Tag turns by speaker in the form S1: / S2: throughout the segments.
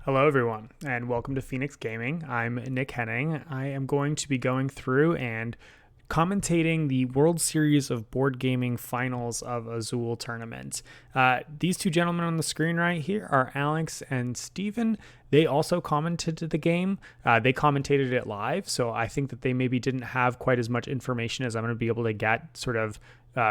S1: Hello everyone, and welcome to Phoenix Gaming. I'm Nick Henning. I am going to be going through and commentating the World Series of Board Gaming Finals of Azul tournament. These two gentlemen on the screen right here are Alex and Steven. They also commented the game. They commentated it live, so I think that they maybe didn't have quite as much information as I'm going to be able to get sort of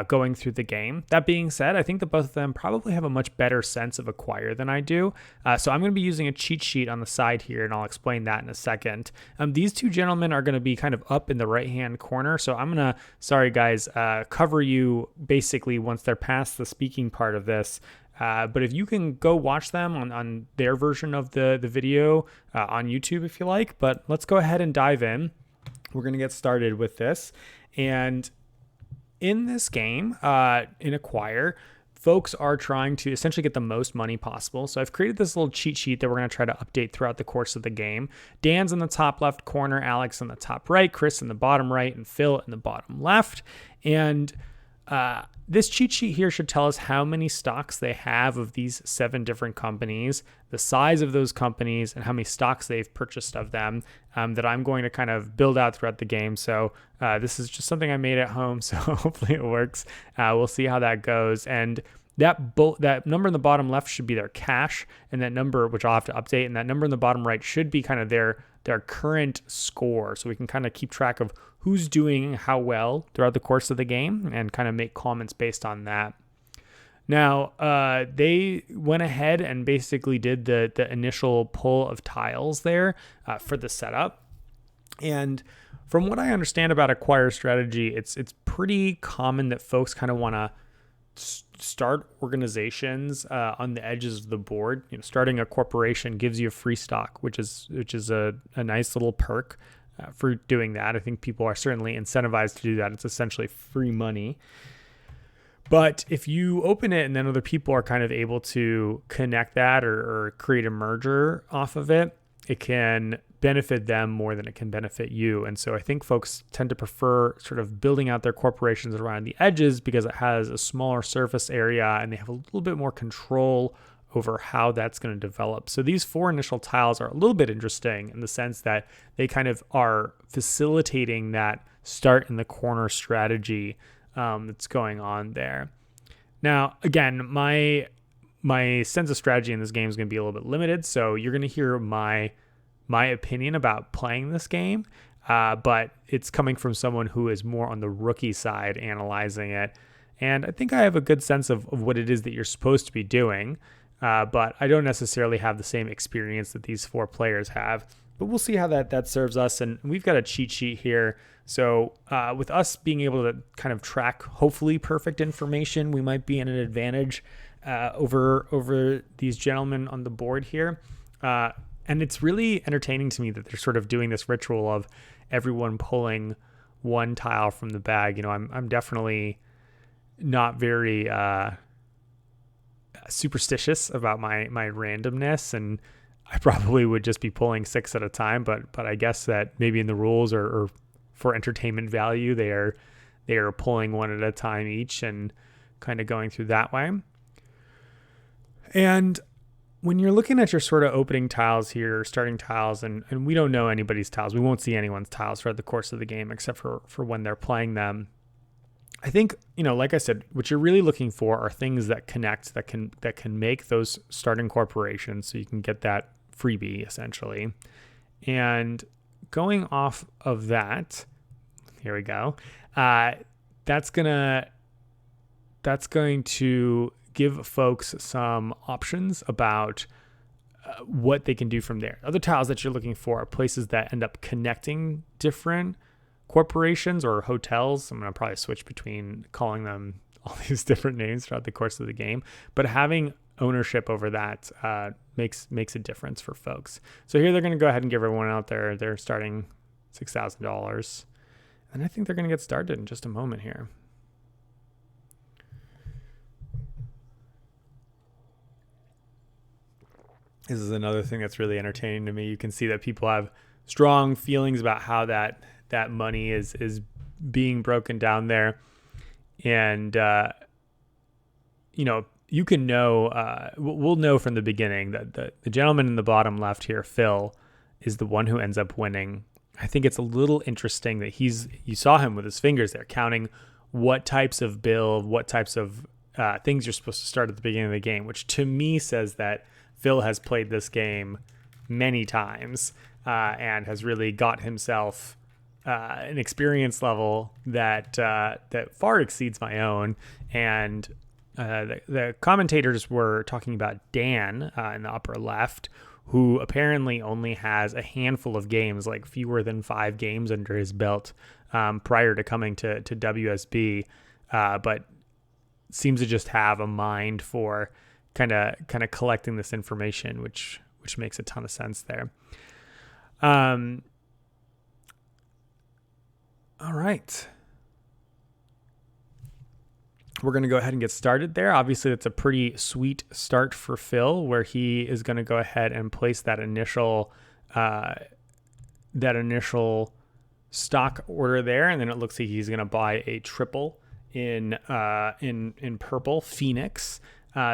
S1: going through the game. That being said, I think that both of them probably have a much better sense of Acquire than I do. So I'm going to be using a cheat sheet on the side here, and I'll explain that in a second. These two gentlemen are going to be kind of up in the right-hand corner. So I'm going to, sorry guys, cover you basically once they're past the speaking part of this. But if you can go watch them on their version of the video on YouTube if you like. But let's go ahead and dive in. We're going to get started with this. And in this game, in Acquire, folks are trying to essentially get the most money possible. So I've created this little cheat sheet that we're going to try to update throughout the course of the game. Dan's in the top left corner, Alex in the top right, Chris in the bottom right, and Phil in the bottom left. And this cheat sheet here should tell us how many stocks they have of these 7 different companies, the size of those companies, and how many stocks they've purchased of them that I'm going to kind of build out throughout the game. So this is just something I made at home, so hopefully it works. We'll see how that goes. And that number in the bottom left should be their cash, and that number, which I'll have to update, and that number in the bottom right should be kind of their current score. So we can kind of keep track of who's doing how well throughout the course of the game and kind of make comments based on that. Now, they went ahead and basically did the initial pull of tiles there for the setup. And from what I understand about Acquire strategy, it's pretty common that folks kind of want to start organizations on the edges of the board. You know, starting a corporation gives you a free stock, which is a nice little perk for doing that. I think people are certainly incentivized to do that. It's essentially free money. But if you open it and then other people are kind of able to connect that or create a merger off of it, it can benefit them more than it can benefit you. And so I think folks tend to prefer sort of building out their corporations around the edges because it has a smaller surface area and they have a little bit more control over how that's going to develop. So these 4 initial tiles are a little bit interesting in the sense that they kind of are facilitating that start in the corner strategy that's going on there. Now, again, my sense of strategy in this game is going to be a little bit limited. So you're going to hear my opinion about playing this game, but it's coming from someone who is more on the rookie side analyzing it. And I think I have a good sense of what it is that you're supposed to be doing, but I don't necessarily have the same experience that these 4 players have. But we'll see how that serves us. And we've got a cheat sheet here. So with us being able to kind of track hopefully perfect information, we might be in an advantage over these gentlemen on the board here. And it's really entertaining to me that they're sort of doing this ritual of everyone pulling one tile from the bag. You know, I'm definitely not very superstitious about my randomness, and I probably would just be pulling 6 at a time. But I guess that maybe in the rules or for entertainment value, they are pulling 1 at a time each and kind of going through that way. And when you're looking at your sort of opening tiles here, starting tiles, and we don't know anybody's tiles, we won't see anyone's tiles throughout the course of the game except for when they're playing them. I think, you know, like I said, what you're really looking for are things that connect, that can make those starting corporations so you can get that freebie essentially. And going off of that, here we go. That's going to give folks some options about what they can do from there. Other tiles that you're looking for are places that end up connecting different corporations or hotels. I'm going to probably switch between calling them all these different names throughout the course of the game, but having ownership over that makes a difference for folks. So here they're going to go ahead and give everyone out there their starting $6,000. And I think they're going to get started in just a moment here. This is another thing that's really entertaining to me. You can see that people have strong feelings about how that money is being broken down there. And, you know, you can know, we'll know from the beginning that the gentleman in the bottom left here, Phil, is the one who ends up winning. I think it's a little interesting that you saw him with his fingers there counting what types of build, what types of things you're supposed to start at the beginning of the game, which to me says that Phil has played this game many times and has really got himself an experience level that far exceeds my own. And the commentators were talking about Dan in the upper left, who apparently only has a handful of games, like fewer than 5 games under his belt prior to coming to WSB, but seems to just have a mind for kind of collecting this information, which makes a ton of sense there. All right. We're going to go ahead and get started there. Obviously, it's a pretty sweet start for Phil, where he is going to go ahead and place that initial stock order there, and then it looks like he's going to buy a triple in purple Phoenix.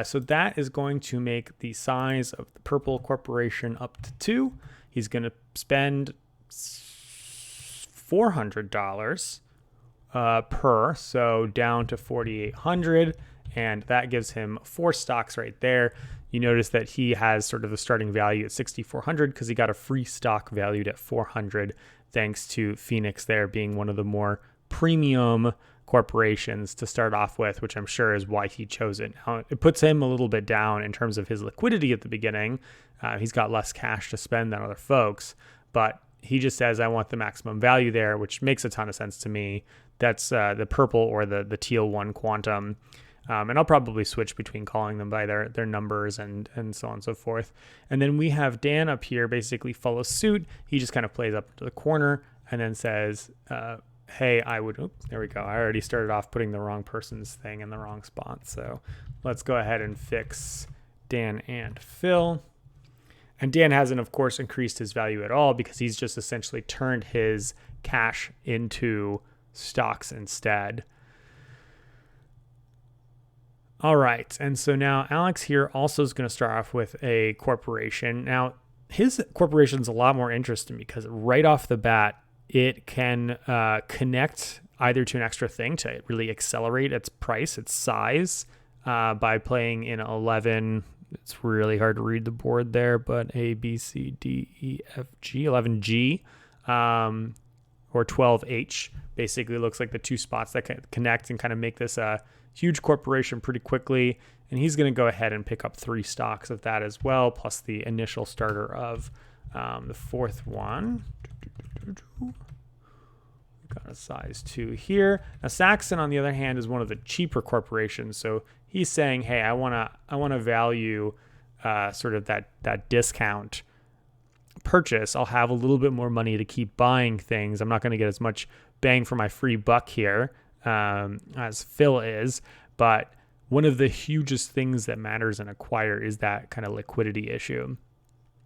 S1: So that is going to make the size of the purple corporation up to 2. He's going to spend $400 per, so down to 4,800, and that gives him 4 stocks right there. You notice that he has sort of a starting value at 6,400 because he got a free stock valued at 400, thanks to Phoenix there being one of the more premium corporations to start off with, which I'm sure is why he chose it. Now, it puts him a little bit down in terms of his liquidity at the beginning. He's got less cash to spend than other folks, but he just says, I want the maximum value there, which makes a ton of sense to me. That's the purple or the teal one quantum. And I'll probably switch between calling them by their numbers and so on and so forth. And then we have Dan up here basically follows suit. He just kind of plays up to the corner and then says, hey, there we go. I already started off putting the wrong person's thing in the wrong spot. So let's go ahead and fix Dan and Phil. And Dan hasn't, of course, increased his value at all because he's just essentially turned his cash into stocks instead. All right. And so now Alex here also is going to start off with a corporation. Now, his corporation's a lot more interesting because right off the bat, it can connect either to an extra thing to really accelerate its price, its size, by playing in 11. It's really hard to read the board there, but A, B, C, D, E, F, G, 11G, or 12H. Basically looks like the 2 spots that can connect and kind of make this a huge corporation pretty quickly. And he's going to go ahead and pick up 3 stocks of that as well, plus the initial starter of the 4th one. Got a size 2 here. Now Saxon, on the other hand, is one of the cheaper corporations. So he's saying, hey, I want to value sort of that discount purchase. I'll have a little bit more money to keep buying things. I'm not going to get as much bang for my free buck here as Phil is. But one of the hugest things that matters in Acquire is that kind of liquidity issue.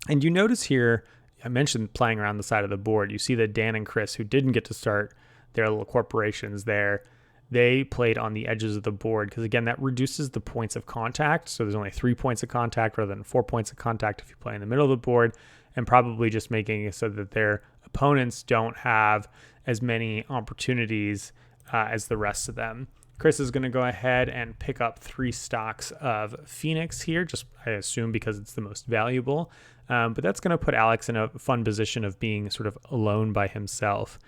S1: And you notice here, I mentioned playing around the side of the board. You see that Dan and Chris, who didn't get to start their little corporations there, they played on the edges of the board because, again, that reduces the points of contact. So there's only 3 points of contact rather than 4 points of contact if you play in the middle of the board, and probably just making it so that their opponents don't have as many opportunities as the rest of them. Chris is going to go ahead and pick up 3 stocks of Phoenix here, just I assume because it's the most valuable. But that's going to put Alex in a fun position of being sort of alone by himself.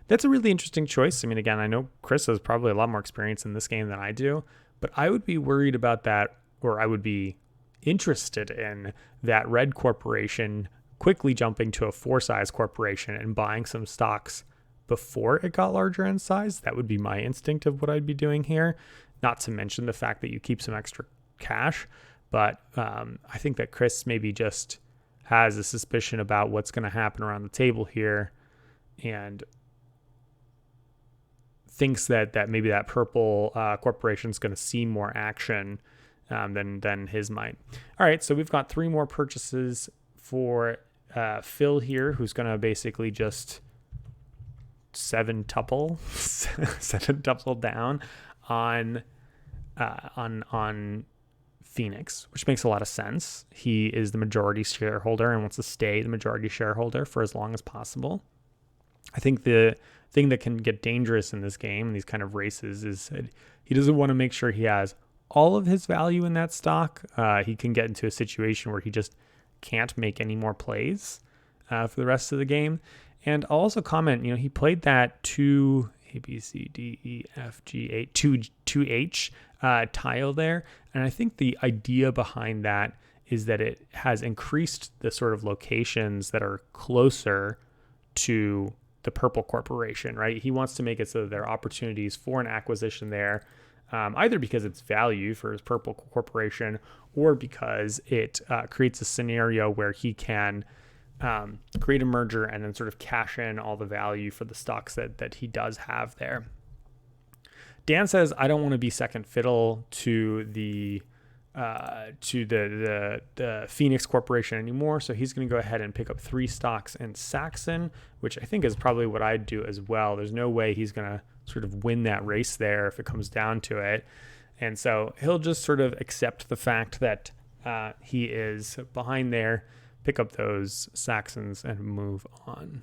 S1: That's a really interesting choice. I mean, again, I know Chris has probably a lot more experience in this game than I do, but I would be worried about that, or I would be interested in that red corporation quickly jumping to a 4-size corporation and buying some stocks before it got larger in size. That would be my instinct of what I'd be doing here. Not to mention the fact that you keep some extra cash. But I think that Chris maybe just has a suspicion about what's going to happen around the table here and thinks that maybe that purple corporation is going to see more action than his might. All right, so we've got 3 more purchases for Phil here, who's going to basically just 7-tuple down on Phoenix, which makes a lot of sense. He is the majority shareholder and wants to stay the majority shareholder for as long as possible. I think the thing that can get dangerous in this game, these kind of races, is that he doesn't want to make sure he has all of his value in that stock. He can get into a situation where he just can't make any more plays for the rest of the game. And I'll also comment, he played that 2 A, B, C, D, E, F, G, 8, 2H tile there. And I think the idea behind that is that it has increased the sort of locations that are closer to the Purple Corporation, right? He wants to make it so that there are opportunities for an acquisition there, either because it's value for his Purple Corporation or because it creates a scenario where he can create a merger and then sort of cash in all the value for the stocks that he does have there. Dan says, I don't want to be second fiddle to the Phoenix Corporation anymore. So he's going to go ahead and pick up 3 stocks in Saxon, which I think is probably what I'd do as well. There's no way he's going to sort of win that race there if it comes down to it. And so he'll just sort of accept the fact that he is behind there, pick up those Saxons and move on.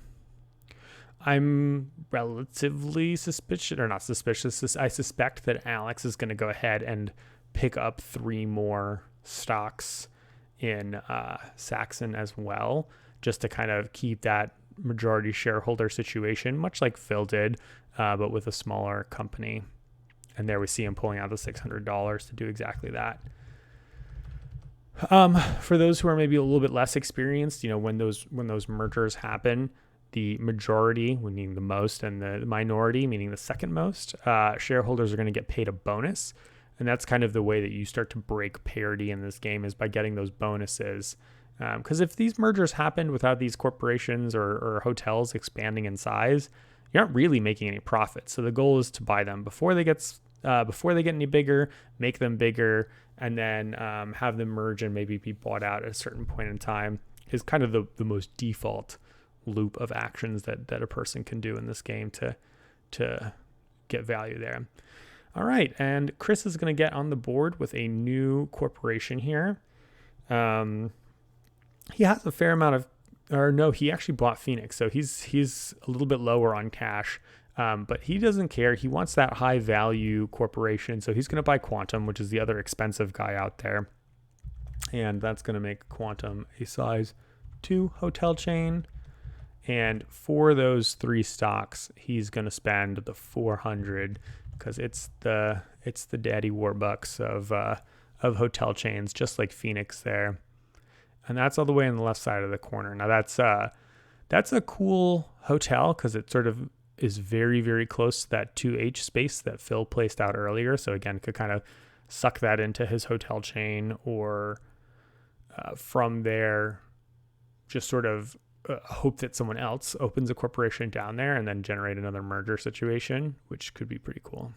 S1: I'm relatively suspicious, or not suspicious. I suspect that Alex is going to go ahead and pick up 3 more stocks in Saxon as well, just to kind of keep that majority shareholder situation, much like Phil did, but with a smaller company. And there we see him pulling out the $600 to do exactly that. For those who are maybe a little bit less experienced, when those mergers happen, the majority, meaning the most, and the minority, meaning the second most, shareholders are going to get paid a bonus. And that's kind of the way that you start to break parity in this game, is by getting those bonuses. Because if these mergers happened without these corporations or hotels expanding in size, you aren't really making any profit. So the goal is to buy them before they get any bigger, make them bigger, and then have them merge and maybe be bought out at a certain point in time, is kind of the most default loop of actions that a person can do in this game to get value there. All right, and Chris is going to get on the board with a new corporation here. He has a fair amount he actually bought Phoenix, so he's a little bit lower on cash, but he doesn't care. He wants that high value corporation, so he's going to buy Quantum, which is the other expensive guy out there, and that's going to make Quantum a size 2 hotel chain. And for those 3 stocks, he's going to spend the $400, because it's the daddy warbucks of hotel chains, just like Phoenix there. And that's all the way on the left side of the corner. Now that's a cool hotel, because it sort of is very, very close to that 2H space that Phil placed out earlier. So again, could kind of suck that into his hotel chain, or from there, just sort of hope that someone else opens a corporation down there and then generate another merger situation, which could be pretty cool.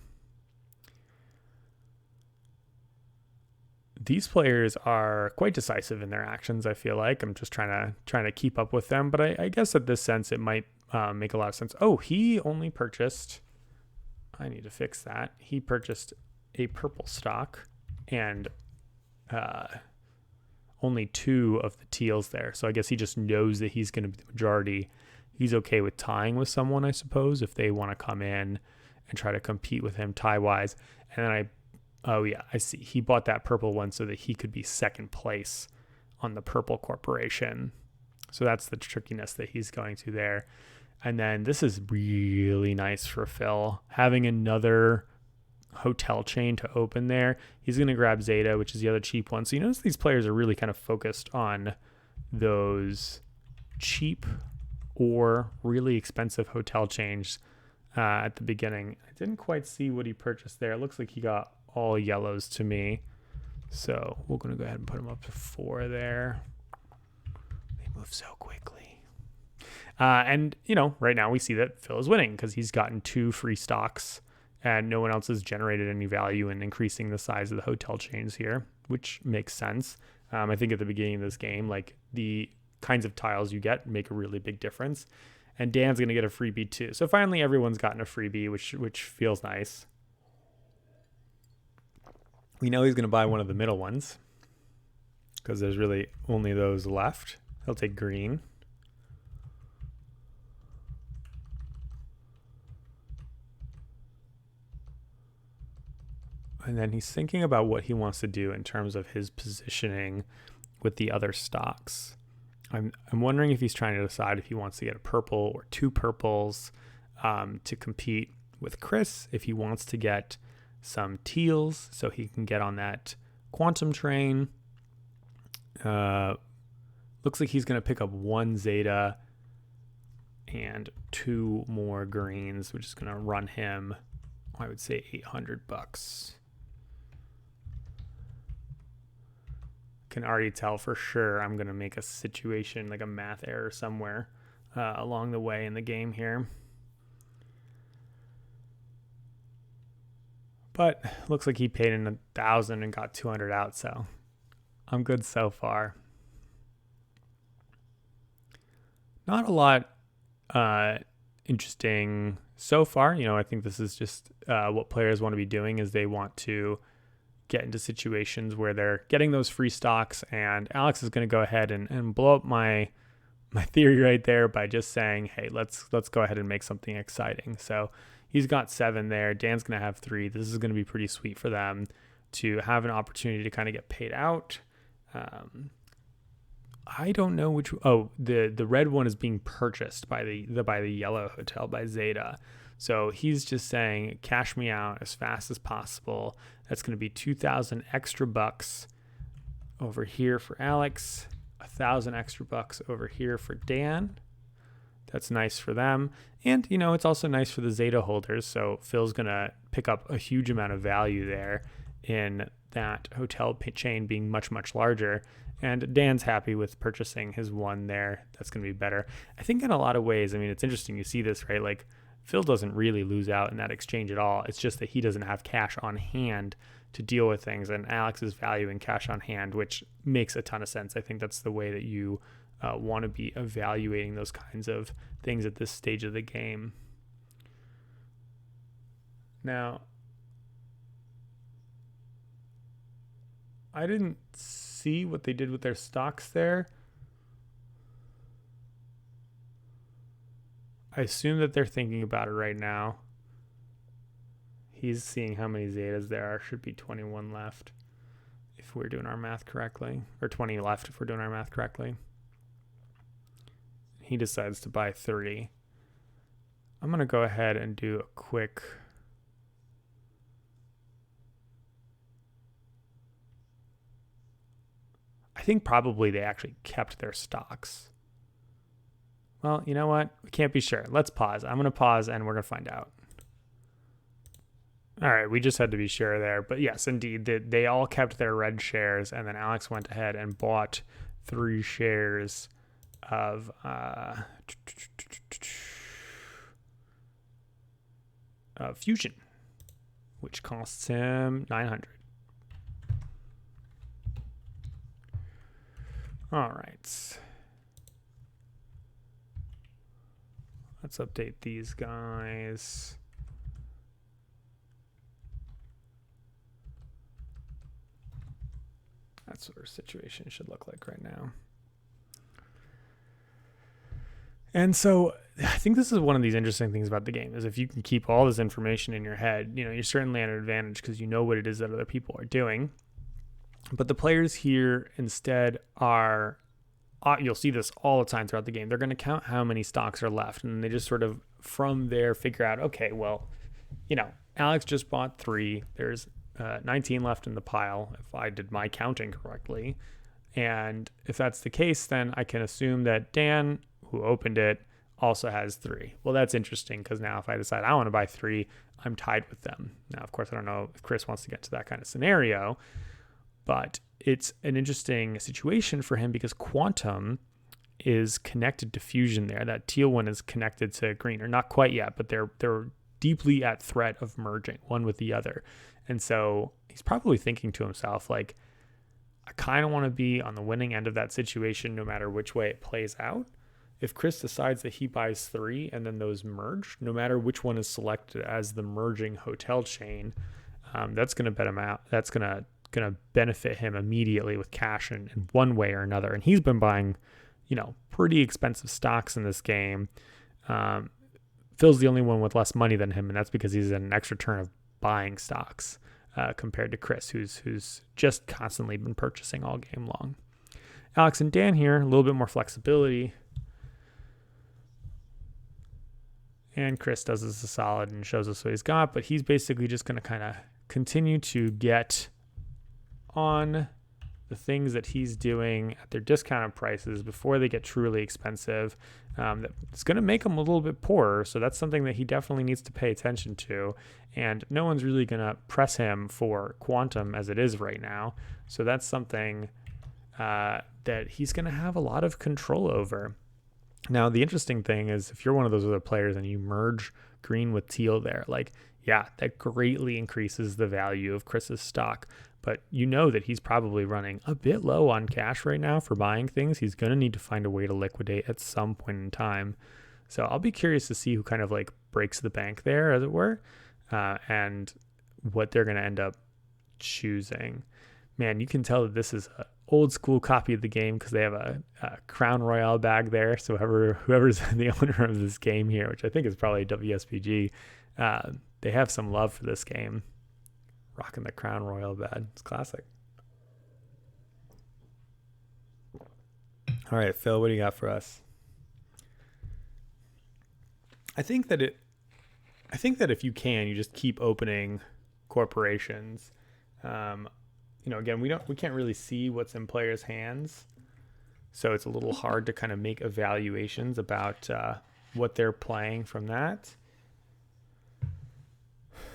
S1: These players are quite decisive in their actions, I feel like. I'm just trying to keep up with them, but I guess at this sense it might make a lot of sense. Oh, he only purchased, I need to fix that. He purchased a purple stock and only 2 of the teals there. So I guess he just knows that he's going to be the majority. He's okay with tying with someone, I suppose, if they want to come in and try to compete with him tie-wise. And then I see. He bought that purple one so that he could be second place on the Purple Corporation. So that's the trickiness that he's going to there. And then this is really nice for Phil, having another hotel chain to open there. He's going to grab Zeta, which is the other cheap one. So you notice these players are really kind of focused on those cheap or really expensive hotel chains at the beginning. I didn't quite see what he purchased there. It looks like he got all yellows to me. So we're going to go ahead and put him up to 4 there. They move so quickly. And, right now we see that Phil is winning because he's gotten 2 free stocks and no one else has generated any value in increasing the size of the hotel chains here, which makes sense. I think at the beginning of this game, like the kinds of tiles you get make a really big difference. And Dan's going to get a freebie too. So finally everyone's gotten a freebie, which feels nice. We know he's going to buy one of the middle ones because there's really only those left. He'll take green. And then he's thinking about what he wants to do in terms of his positioning with the other stocks. I'm wondering if he's trying to decide if he wants to get a purple or two purples to compete with Chris, if he wants to get some teals so he can get on that quantum train. Looks like he's going to pick up one Zeta and two more greens, which is going to run him, I would say, $800. Can already tell for sure I'm going to make a situation, like a math error somewhere along the way in the game here. But looks like he paid in 1,000 and got 200 out, so I'm good so far. Not a lot interesting so far. I think this is just what players want to be doing is they want to get into situations where they're getting those free stocks, and Alex is going to go ahead and blow up my theory right there by just saying, hey, let's go ahead and make something exciting. So he's got 7 there. Dan's going to have 3. This is going to be pretty sweet for them to have an opportunity to kind of get paid out. I don't know which. Oh, the red one is being purchased by the yellow hotel by Zeta. So he's just saying, cash me out as fast as possible. That's going to be 2,000 extra bucks over here for Alex, 1,000 extra bucks over here for Dan. That's nice for them. And, it's also nice for the Zeta holders. So Phil's going to pick up a huge amount of value there in that hotel chain being much, much larger. And Dan's happy with purchasing his one there. That's going to be better. I think in a lot of ways, it's interesting. You see this, right? Like, Phil doesn't really lose out in that exchange at all. It's just that he doesn't have cash on hand to deal with things, and Alex is valuing cash on hand, which makes a ton of sense. I think that's the way that you want to be evaluating those kinds of things at this stage of the game. Now, I didn't see what they did with their stocks there. I assume that they're thinking about it right now. He's seeing how many Zetas there are. Should be 21 left if we're doing our math correctly. Or 20 left if we're doing our math correctly. He decides to buy 3. I'm going to go ahead and do a quick... I think probably they actually kept their stocks. Well, you know what? We can't be sure. Let's pause. I'm going to pause and we're going to find out. All right, we just had to be sure there. But yes, indeed, they all kept their red shares, and then Alex went ahead and bought 3 shares of Fusion, which costs him 900. All right. Let's update these guys. That's what our situation should look like right now. And so I think this is one of these interesting things about the game is if you can keep all this information in your head, you're certainly at an advantage because you know what it is that other people are doing. But the players here instead are, you'll see this all the time throughout the game. They're going to count how many stocks are left. And they just sort of from there figure out, okay, well, Alex just bought 3. There's 19 left in the pile, if I did my counting correctly. And if that's the case, then I can assume that Dan, who opened it, also has 3. Well, that's interesting because now if I decide I want to buy 3, I'm tied with them. Now, of course, I don't know if Chris wants to get to that kind of scenario, but it's an interesting situation for him because Quantum is connected to Fusion there. That teal one is connected to green, or not quite yet, but they're deeply at threat of merging one with the other. And so he's probably thinking to himself, like, I kind of want to be on the winning end of that situation no matter which way it plays out. If Chris decides that he buys 3 and then those merge, no matter which one is selected as the merging hotel chain, that's going to bet him out. That's going to benefit him immediately with cash in one way or another. And he's been buying, pretty expensive stocks in this game. Phil's the only one with less money than him, and that's because he's in an extra turn of buying stocks compared to Chris, who's just constantly been purchasing all game long. Alex and Dan here, a little bit more flexibility. And Chris does us a solid and shows us what he's got, but he's basically just going to kind of continue to get on the things that he's doing at their discounted prices before they get truly expensive. It's going to make him a little bit poorer, so that's something that he definitely needs to pay attention to. And no one's really going to press him for quantum as it is right now, so that's something that he's going to have a lot of control over. Now, the interesting thing is if you're one of those other players and you merge green with teal there, that greatly increases the value of Chris's stock. But you know that he's probably running a bit low on cash right now for buying things. He's going to need to find a way to liquidate at some point in time. So I'll be curious to see who kind of breaks the bank there, as it were, and what they're going to end up choosing. Man, you can tell that this is an old school copy of the game because they have a Crown Royale bag there. So whoever's the owner of this game here, which I think is probably WSBG, they have some love for this game. Rocking the Crown Royale badge. It's classic. All right, Phil, what do you got for us? I think that if you can, you just keep opening corporations. Again, we can't really see what's in players' hands, so it's a little hard to kind of make evaluations about what they're playing from that.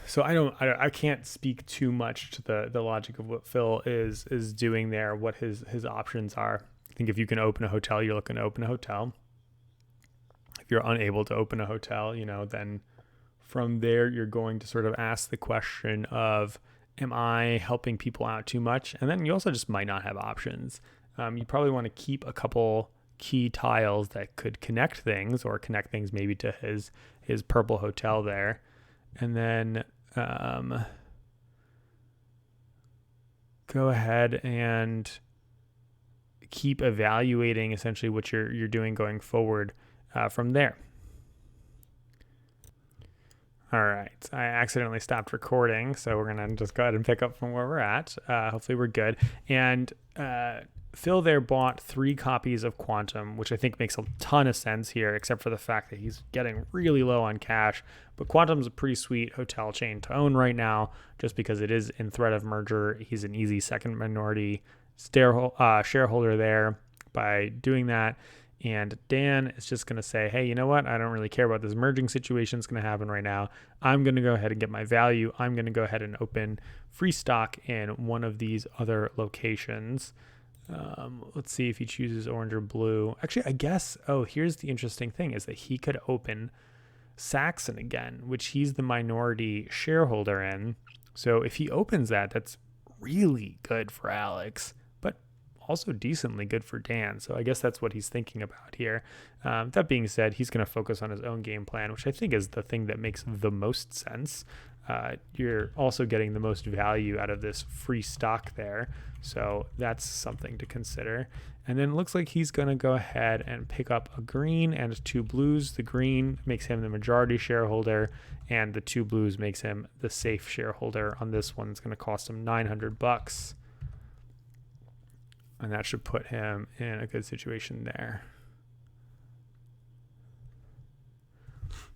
S1: So I can't speak too much to the logic of what Phil is doing there, what his options are. I think if you can open a hotel, you're looking to open a hotel. If you're unable to open a hotel, then from there you're going to sort of ask the question of, am I helping people out too much? And then you also just might not have options. You probably want to keep a couple key tiles that could connect things maybe to his purple hotel there. And then go ahead and keep evaluating essentially what you're doing going forward from there. All right, I accidentally stopped recording, so we're going to just go ahead and pick up from where we're at. Hopefully we're good. And Phil there bought 3 copies of Quantum, which I think makes a ton of sense here, except for the fact that he's getting really low on cash. But Quantum's a pretty sweet hotel chain to own right now, just because it is in threat of merger. He's an easy second minority shareholder there by doing that. And Dan is just going to say, hey, you know what? I don't really care about this merging situation that's going to happen right now. I'm going to go ahead and get my value. I'm going to go ahead and open free stock in one of these other locations. Let's see if he chooses orange or blue. Actually, I guess, here's the interesting thing is that he could open Saxon again, which he's the minority shareholder in. So if he opens that, that's really good for Alex, but also decently good for Dan. So I guess that's what he's thinking about here. That being said, he's going to focus on his own game plan, which I think is the thing that makes the most sense. You're also getting the most value out of this free stock there. So that's something to consider. And then it looks like he's going to go ahead and pick up a green and 2 blues. The green makes him the majority shareholder, and the 2 blues makes him the safe shareholder. On this one, it's going to cost him $900. And that should put him in a good situation there.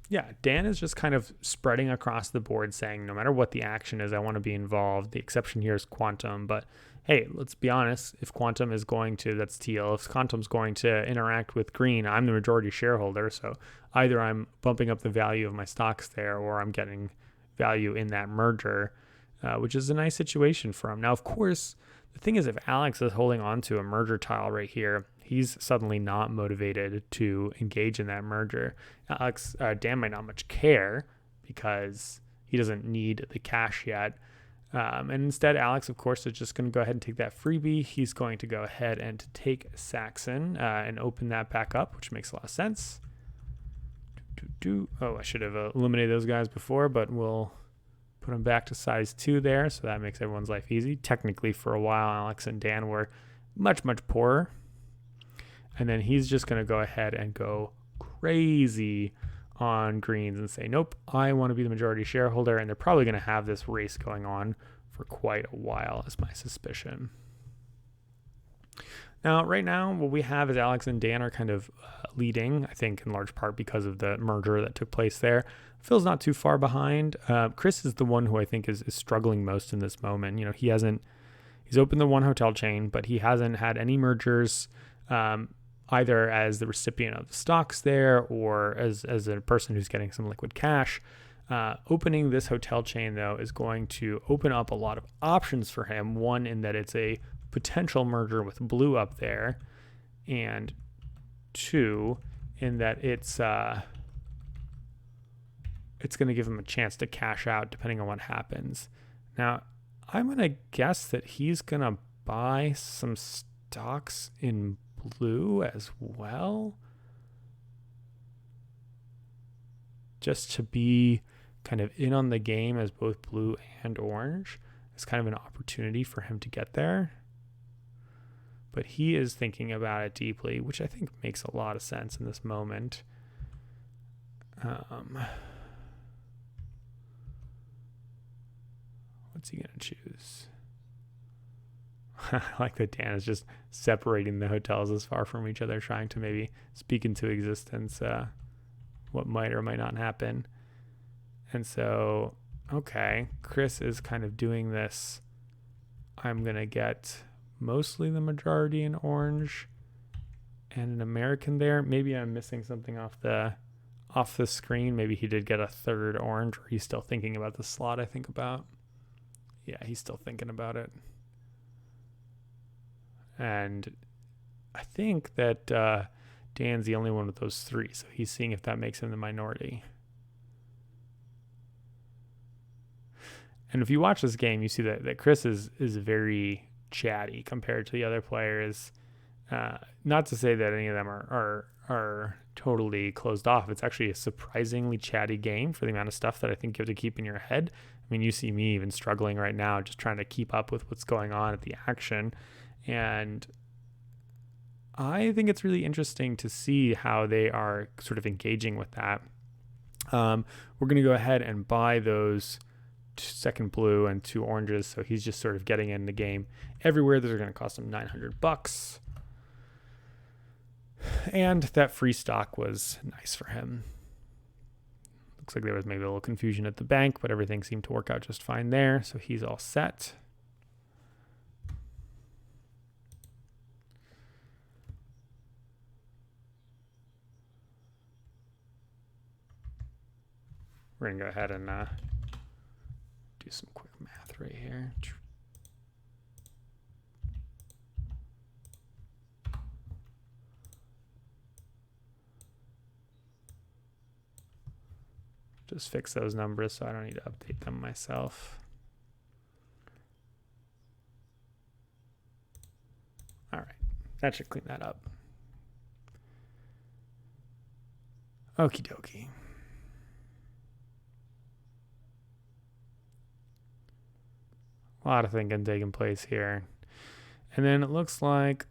S1: Yeah, Dan is just kind of spreading across the board saying, no matter what the action is, I want to be involved. The exception here is Quantum, but hey, let's be honest. If Quantum is going to, that's teal. If Quantum's going to interact with green, I'm the majority shareholder. So either I'm bumping up the value of my stocks there, or I'm getting value in that merger, which is a nice situation for him. Now, of course, the thing is, if Alex is holding on to a merger tile right here, he's suddenly not motivated to engage in that merger. Dan might not much care because he doesn't need the cash yet. And instead, Alex, of course, is just going to go ahead and take that freebie. He's going to go ahead and take Saxon and open that back up, which makes a lot of sense. I should have eliminated those guys before, but we'll Put him back to size 2 there, so that makes everyone's life easy. Technically, for a while, Alex and Dan were much, much poorer. And then he's just going to go ahead and go crazy on greens and say, nope, I want to be the majority shareholder. And they're probably going to have this race going on for quite a while, is my suspicion. Now, right now, what we have is Alex and Dan are kind of leading, I think in large part because of the merger that took place there. Phil's not too far behind. Chris is the one who I think is struggling most in this moment. You know, he's opened the one hotel chain, but he hasn't had any mergers, either as the recipient of the stocks there or as a person who's getting some liquid cash. Opening this hotel chain, though, is going to open up a lot of options for him. One, in that it's a potential merger with Blue up there, and two, in that it's going to give him a chance to cash out depending on what happens. Now, I'm going to guess that he's going to buy some stocks in Blue as well, just to be kind of in on the game as both Blue and Orange. It's kind of an opportunity for him to get there. But he is thinking about it deeply, which I think makes a lot of sense in this moment. What's he going to choose? I like that Dan is just separating the hotels as far from each other, trying to maybe speak into existence what might or might not happen. And so, okay, Chris is kind of doing this. I'm going to get mostly the majority in Orange and an American there. Maybe I'm missing something off the screen. Maybe he did get a third Orange, or he's still thinking about the slot I think about. Yeah, he's still thinking about it. And I think that Dan's the only one with those three, so he's seeing if that makes him the minority. And if you watch this game, you see that Chris is very chatty compared to the other players. Not to say that any of them are totally closed off. It's actually a surprisingly chatty game for the amount of stuff that I think you have to keep in your head. I mean, you see me even struggling right now, just trying to keep up with what's going on at the action. And I think it's really interesting to see how they are sort of engaging with that. We're going to go ahead and buy those second Blue and 2 Oranges, so he's just sort of getting in the game everywhere. Those are going to cost him $900, and that free stock was nice for him. Looks like there was maybe a little confusion at the bank, but everything seemed to work out just fine there, so he's all set. We're going to go ahead and do some quick math right here. Just fix those numbers so I don't need to update them myself. All right, that should clean that up. Okie dokie. A lot of thinking taking place here. And then it looks like,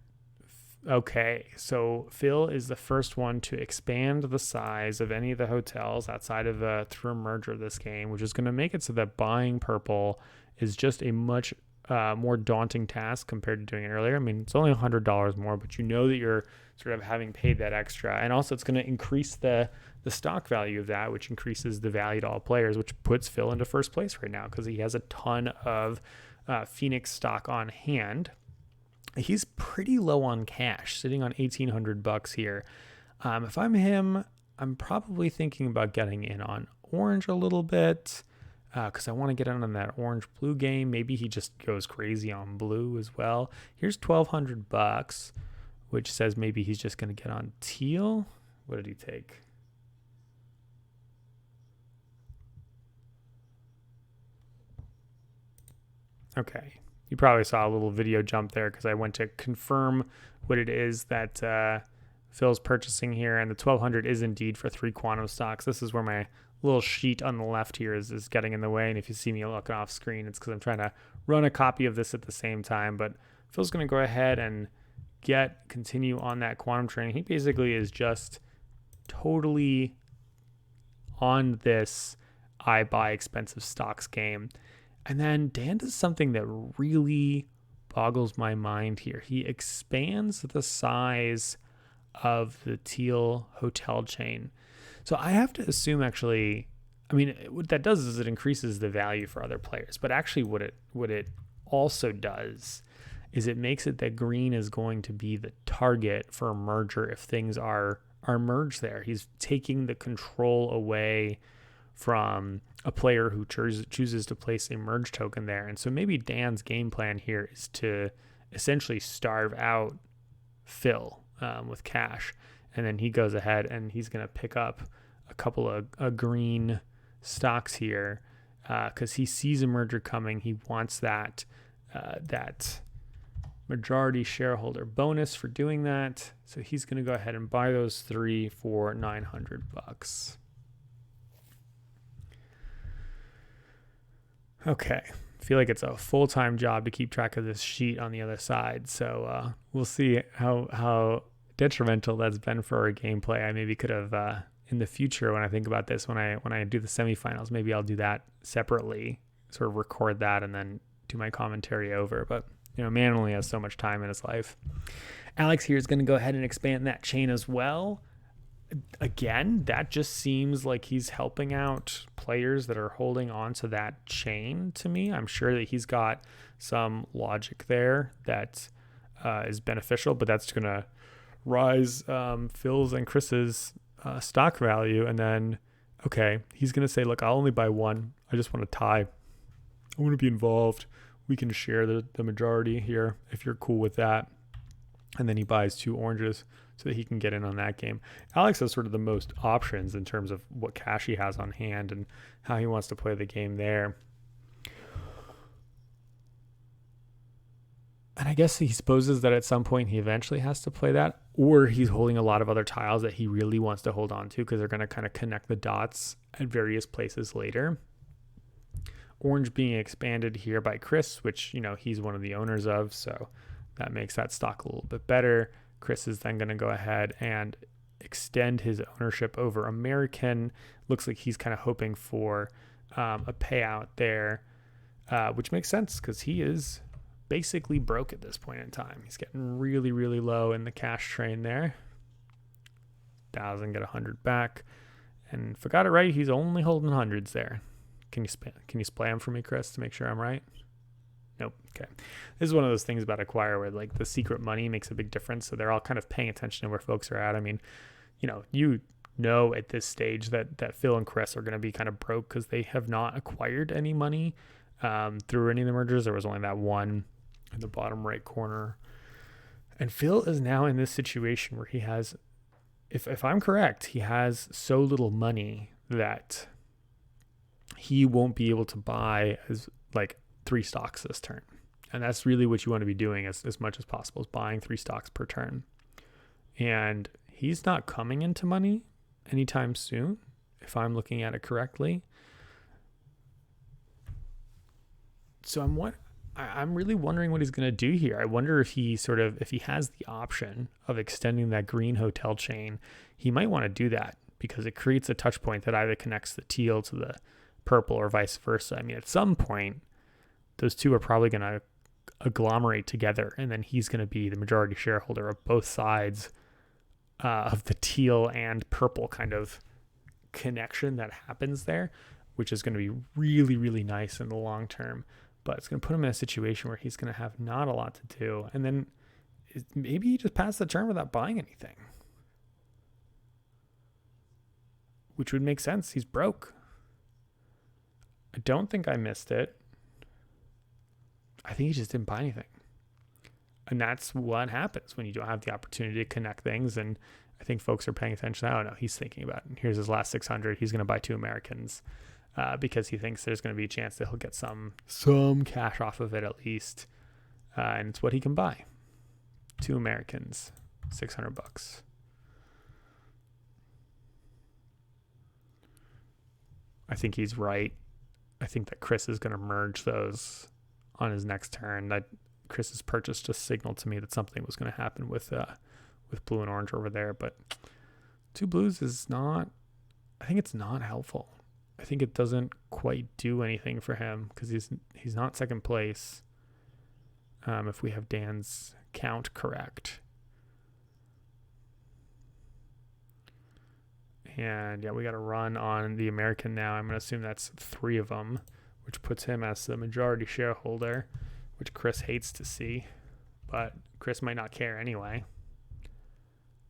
S1: okay, so Phil is the first one to expand the size of any of the hotels outside of through a merger of this game, which is going to make it so that buying purple is just a much more daunting task compared to doing it earlier. I mean, it's only $100 more, but you know that you're sort of having paid that extra. And also it's going to increase the stock value of that, which increases the value to all players, which puts Phil into first place right now because he has a ton of Phoenix stock on hand. He's pretty low on cash, sitting on $1,800 here. If I'm him, I'm probably thinking about getting in on Orange a little bit because I want to get in on that Orange-Blue game. Maybe he just goes crazy on Blue as well. Here's $1,200, which says maybe he's just going to get on Teal. What did he take? Okay, you probably saw a little video jump there because I went to confirm what it is that Phil's purchasing here, and the 1,200 is indeed for 3 quantum stocks. This is where my little sheet on the left here is getting in the way. And if you see me looking off screen, it's because I'm trying to run a copy of this at the same time. But Phil's going to go ahead and continue on that quantum training. He basically is just totally on this I buy expensive stocks game. And then Dan does something that really boggles my mind here. He expands the size of the Teal hotel chain. So I have to assume, actually, I mean, what that does is it increases the value for other players. But actually what it also does is it makes it that green is going to be the target for a merger if things are merged there. He's taking the control away from a player who chooses to place a merge token there. And so maybe Dan's game plan here is to essentially starve out Phil with cash. And then he goes ahead and he's going to pick up a couple of green stocks here because he sees a merger coming. He wants that majority shareholder bonus for doing that. So he's going to go ahead and buy those 3 for $900. Okay. I feel like it's a full-time job to keep track of this sheet on the other side. So we'll see how detrimental that's been for our gameplay. I maybe could have in the future, when I think about this, when I do the semifinals, maybe I'll do that separately, sort of record that and then do my commentary over. But man only has so much time in his life. Alex here is going to go ahead and expand that chain as well. Again, that just seems like he's helping out players that are holding on to that chain to me. I'm sure that he's got some logic there that is beneficial, but that's going to rise Phil's and Chris's stock value. And then, okay, he's going to say, look, I'll only buy one. I just want to tie. I want to be involved. We can share the majority here if you're cool with that. And then he buys 2 oranges so that he can get in on that game. Alex has sort of the most options in terms of what cash he has on hand and how he wants to play the game there. And I guess he supposes that at some point he eventually has to play that, or he's holding a lot of other tiles that he really wants to hold on to because they're going to kind of connect the dots at various places later. Orange being expanded here by Chris, which, he's one of the owners of, so that makes that stock a little bit better. Chris is then going to go ahead and extend his ownership over American. Looks like he's kind of hoping for a payout there, which makes sense because he is basically broke at this point in time. He's getting really, really low in the cash train there. 1,000, get 100 back. And if I got it right, he's only holding hundreds there. Can you spam for me, Chris, to make sure I'm right? Nope. Okay. This is one of those things about Acquire where like the secret money makes a big difference. So they're all kind of paying attention to where folks are at. I mean, at this stage that Phil and Chris are going to be kind of broke because they have not acquired any money through any of the mergers. There was only that one in the bottom right corner. And Phil is now in this situation where he has, if I'm correct, he has so little money that he won't be able to buy as like 3 stocks this turn. And that's really what you want to be doing as much as possible, is buying 3 stocks per turn. And he's not coming into money anytime soon, if I'm looking at it correctly. So I'm really wondering what he's going to do here. I wonder if he has the option of extending that green hotel chain, he might want to do that because it creates a touch point that either connects the teal to the purple or vice versa. I mean, at some point, those two are probably going to agglomerate together, and then he's going to be the majority shareholder of both sides of the teal and purple kind of connection that happens there, which is going to be really, really nice in the long term. But it's going to put him in a situation where he's going to have not a lot to do. And then maybe he just passed the turn without buying anything, which would make sense. He's broke. I don't think I missed it. I think he just didn't buy anything. And that's what happens when you don't have the opportunity to connect things. And I think folks are paying attention. I don't know. He's thinking about it. Here's his last 600. He's going to buy 2 Americans because he thinks there's going to be a chance that he'll get some cash off of it at least. And it's what he can buy. 2 Americans, $600. think he's right. I think that Chris is going to merge those on his next turn. That Chris's purchase just signaled to me that something was going to happen with blue and orange over there. But 2 blues is not, I think it's not helpful. I think it doesn't quite do anything for him because he's not second place. If we have Dan's count correct. And yeah, we got to run on the American now. I'm going to assume that's 3 of them, which puts him as the majority shareholder, which Chris hates to see, but Chris might not care anyway.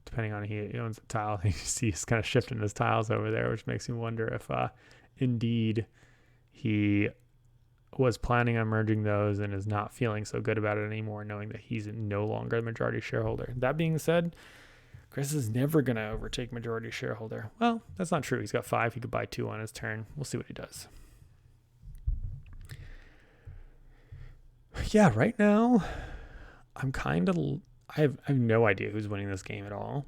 S1: Depending on he owns the tile, you see he's kind of shifting his tiles over there, which makes me wonder if indeed he was planning on merging those and is not feeling so good about it anymore, knowing that he's no longer the majority shareholder. That being said, Chris is never going to overtake majority shareholder. Well, that's not true. He's got 5. He could buy 2 on his turn. We'll see what he does. Yeah, right now, I'm kind of... I have no idea who's winning this game at all.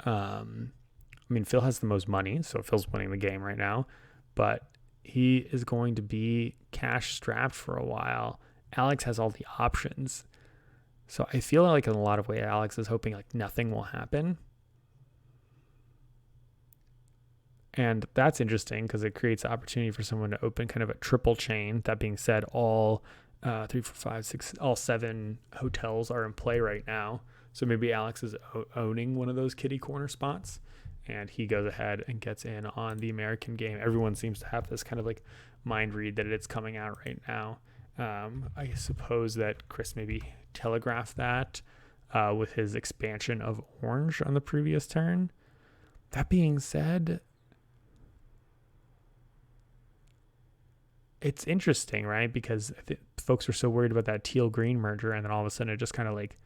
S1: I mean, Phil has the most money, so Phil's winning the game right now. But he is going to be cash strapped for a while. Alex has all the options. So I feel like in a lot of ways, Alex is hoping like nothing will happen. And that's interesting because it creates the opportunity for someone to open kind of a triple chain. That being said, all 3, 4, 5, 6, all 7 hotels are in play right now. So maybe Alex is owning one of those kitty corner spots and he goes ahead and gets in on the American game. Everyone seems to have this kind of like mind read that it's coming out right now. I suppose that Chris maybe telegraphed that with his expansion of orange on the previous turn. That being said, it's interesting, right? Because folks were so worried about that teal-green merger, and then all of a sudden it just kind of like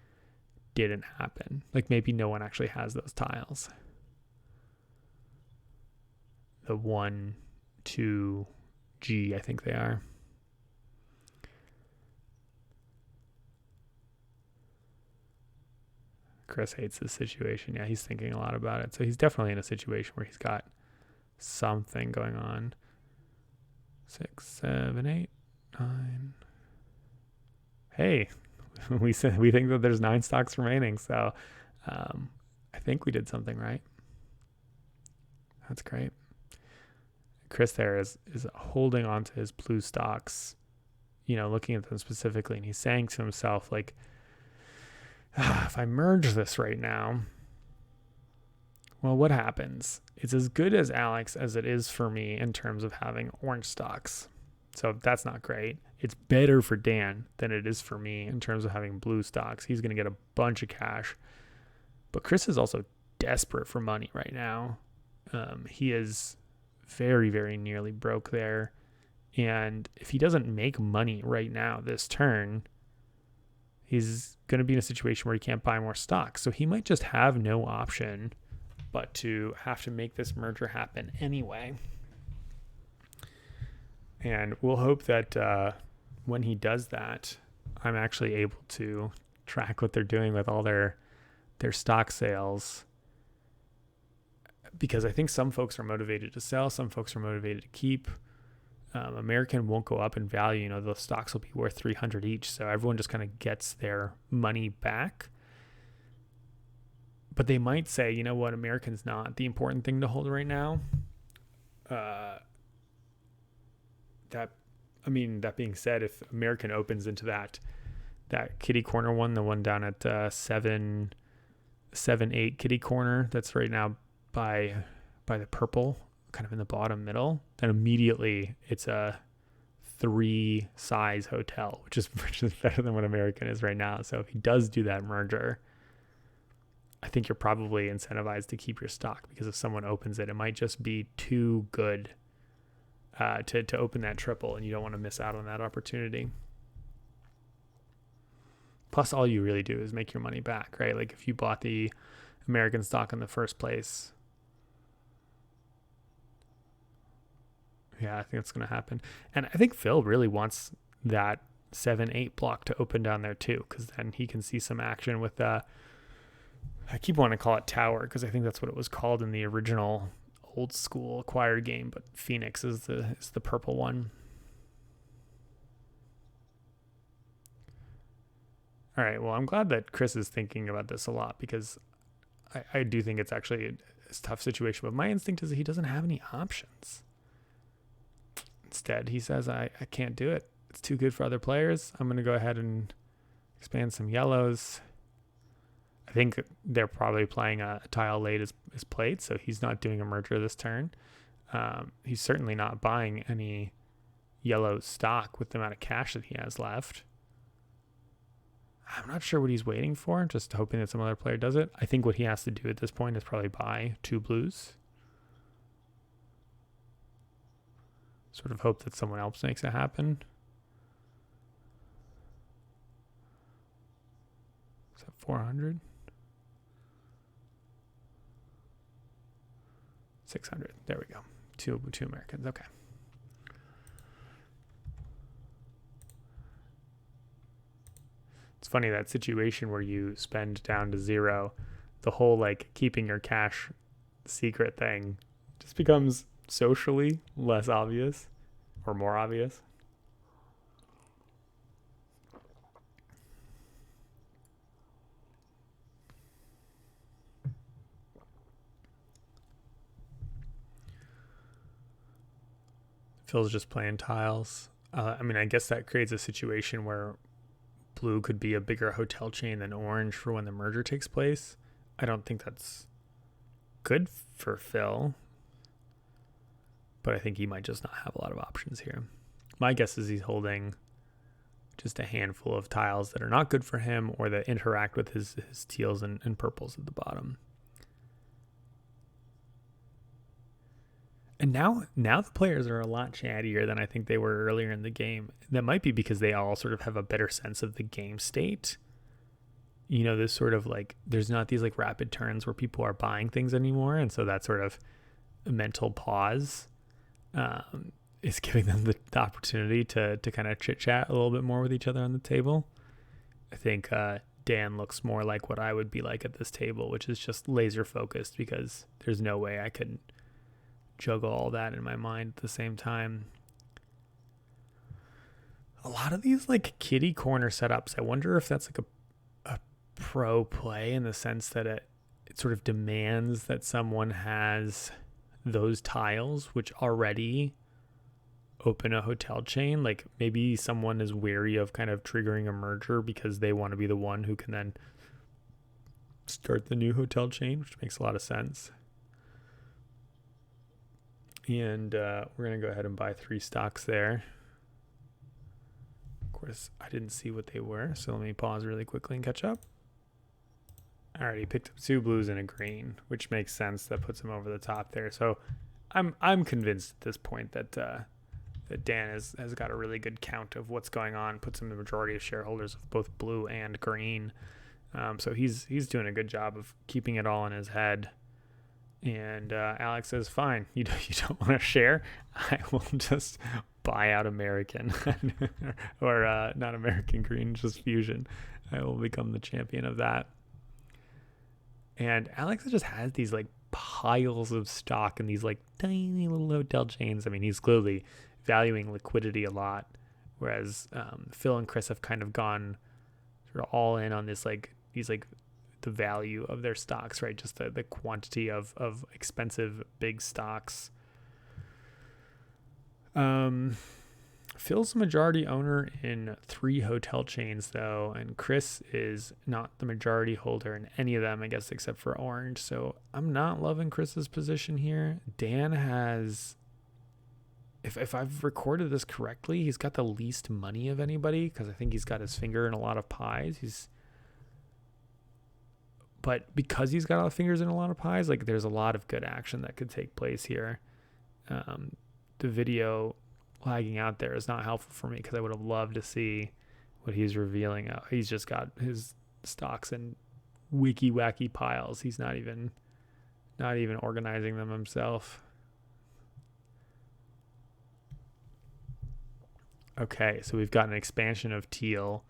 S1: didn't happen. Like maybe no one actually has those tiles. The 1, 2, G, I think they are. Chris hates this situation. Yeah, he's thinking a lot about it. So he's definitely in a situation where he's got something going on. 6, 7, 8, 9. Hey, we think that there's 9 stocks remaining. So I think we did something right. That's great. Chris there is holding on to his blue stocks, looking at them specifically. And he's saying to himself, like, if I merge this right now, well, what happens? It's as good as Alex as it is for me in terms of having orange stocks. So that's not great. It's better for Dan than it is for me in terms of having blue stocks. He's going to get a bunch of cash. But Chris is also desperate for money right now. He is very, very nearly broke there. And if he doesn't make money right now this turn, he's going to be in a situation where he can't buy more stocks. So he might just have no option but to have to make this merger happen anyway. And we'll hope that when he does that, I'm actually able to track what they're doing with all their stock sales. Because I think some folks are motivated to sell, some folks are motivated to keep. American won't go up in value. Those stocks will be worth 300 each. So everyone just kind of gets their money back. But they might say, you know what, American's not the important thing to hold right now. That being said, if American opens into that kitty corner one, the one down at 7, 8 kitty corner, that's right now by the purple, kind of in the bottom middle, then immediately it's a 3 size hotel, which is better than what American is right now. So if he does do that merger, I think you're probably incentivized to keep your stock, because if someone opens it, it might just be too good to open that triple, and you don't want to miss out on that opportunity. Plus, all you really do is make your money back, right? Like if you bought the American stock in the first place, yeah, I think that's going to happen. And I think Phil really wants that 7, 8 block to open down there too, because then he can see some action with I keep wanting to call it tower, because I think that's what it was called in the original old school acquired game, but Phoenix is the purple one. All right, well, I'm glad that Chris is thinking about this a lot, because I do think it's actually a tough situation, but my instinct is that he doesn't have any options. Instead, he says, I can't do it. It's too good for other players. I'm going to go ahead and expand some yellows. I think they're probably playing a tile late as played, so he's not doing a merger this turn. He's certainly not buying any yellow stock with the amount of cash that he has left. I'm not sure what he's waiting for, just hoping that some other player does it. I think what he has to do at this point is probably buy 2 blues. Sort of hope that someone else makes it happen. Is that 400? 600. There we go. Two Americans. Okay. It's funny, that situation where you spend down to 0, the whole like keeping your cash secret thing just becomes socially less obvious, or more obvious. Phil's just playing tiles. I mean, I guess that creates a situation where blue could be a bigger hotel chain than orange for when the merger takes place. I don't think that's good for Phil, but I think he might just not have a lot of options here. My guess is he's holding just a handful of tiles that are not good for him, or that interact with his teals and purples at the bottom. And now the players are a lot chattier than I think they were earlier in the game. That might be because they all sort of have a better sense of the game state. You know, this sort of like, there's not these like rapid turns where people are buying things anymore. And so that sort of mental pause is giving them the opportunity to kind of chit chat a little bit more with each other on the table. I think Dan looks more like what I would be like at this table, which is just laser focused, because there's no way I could juggle all that in my mind at the same time. A lot of these like kitty corner setups, I wonder if that's like a pro play, in the sense that it sort of demands that someone has those tiles which already open a hotel chain. Like maybe someone is wary of kind of triggering a merger because they want to be the one who can then start the new hotel chain, which makes a lot of sense. And we're going to go ahead and buy 3 stocks there. Of course, I didn't see what they were, so let me pause really quickly and catch up. All right, he picked up 2 blues and a green, which makes sense. That puts him over the top there. So I'm convinced at this point that that Dan has got a really good count of what's going on, puts him the majority of shareholders of both blue and green. So he's doing a good job of keeping it all in his head. And Alex says, fine, you don't want to share? I will just buy out American. Or not American green, just fusion. I will become the champion of that. And Alex just has these like piles of stock in these like tiny little hotel chains. I mean, he's clearly valuing liquidity a lot, whereas Phil and Chris have kind of gone sort of all in on this like these like the value of their stocks, right? Just the quantity of expensive big stocks. Phil's the majority owner in 3 hotel chains though, and Chris is not the majority holder in any of them, I guess, except for orange. So I'm not loving Chris's position here. Dan has, if I've recorded this correctly, he's got the least money of anybody, because I think he's got his finger in a lot of pies. But because he's got all the fingers in a lot of pies, like there's a lot of good action that could take place here. The video lagging out there is not helpful for me, because I would have loved to see what he's revealing. He's just got his stocks in wiki wacky piles. He's not even organizing them himself. Okay, so we've got an expansion of teal.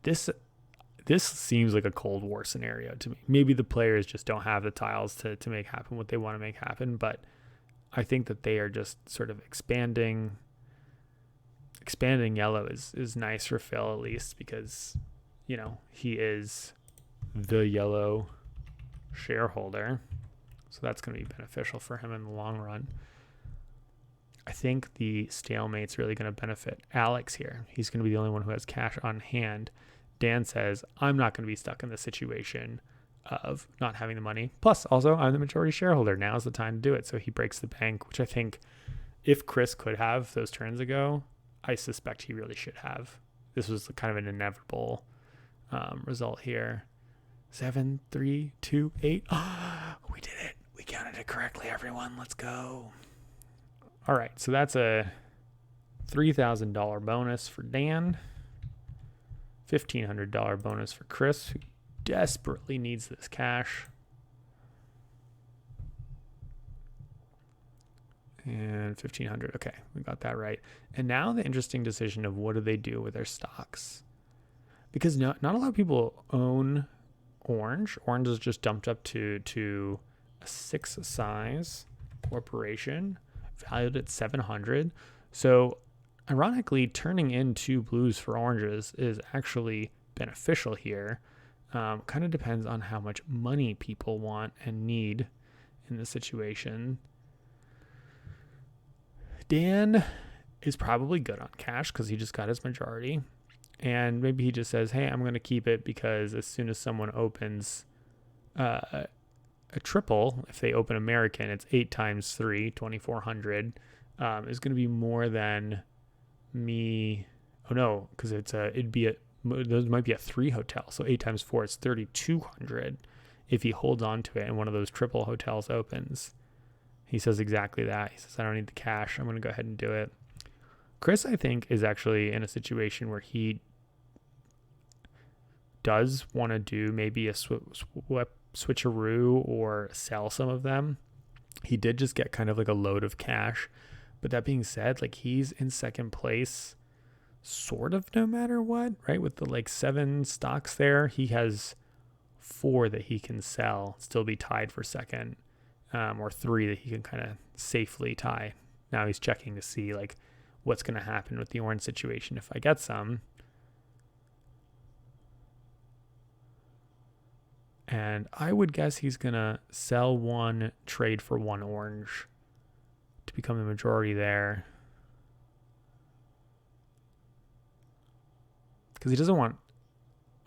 S1: This seems like a Cold War scenario to me. Maybe the players just don't have the tiles to make happen what they want to make happen, but I think that they are just sort of expanding yellow is nice for Phil, at least, because, you know, he is the yellow shareholder. So that's going to be beneficial for him in the long run. I think the stalemate's really going to benefit Alex here. He's going to be the only one who has cash on hand. Dan says, I'm not going to be stuck in this situation of not having the money. Plus, also, I'm the majority shareholder. Now's the time to do it. So he breaks the bank, which I think if Chris could have those turns ago, I suspect he really should have. This was kind of an inevitable result here. 7, 3, 2, 8. Oh, we did it. We counted it correctly, everyone. Let's go. All right, so that's a $3,000 bonus for Dan. $1,500 bonus for Chris, who desperately needs this cash. And 1,500. Okay, we got that right. And now the interesting decision of what do they do with their stocks? Because not a lot of people own orange. Orange is just dumped up to a 6 size corporation, valued at 700. So ironically, turning in 2 blues for oranges is actually beneficial here. Kind of depends on how much money people want and need in the situation. Dan is probably good on cash because he just got his majority. And maybe he just says, hey, I'm going to keep it because as soon as someone opens a triple, if they open American, it's 8 times 3, 2,400, is going to be more than me. Oh, no, because those might be a 3 hotel. So 8 times 4 is 3,200 if he holds on to it and one of those triple hotels opens. He says exactly that. He says, I don't need the cash. I'm going to go ahead and do it. Chris, I think, is actually in a situation where he does want to do maybe a switcheroo or sell some of them. He did just get kind of like a load of cash. But that being said, like he's in second place sort of no matter what, right? With the like 7 stocks there, he has 4 that he can sell, still be tied for second. Or 3 that he can kind of safely tie. Now he's checking to see like what's going to happen with the orange situation if I get some. And I would guess he's going to sell 1, trade for 1 orange to become the majority there. Because he doesn't want...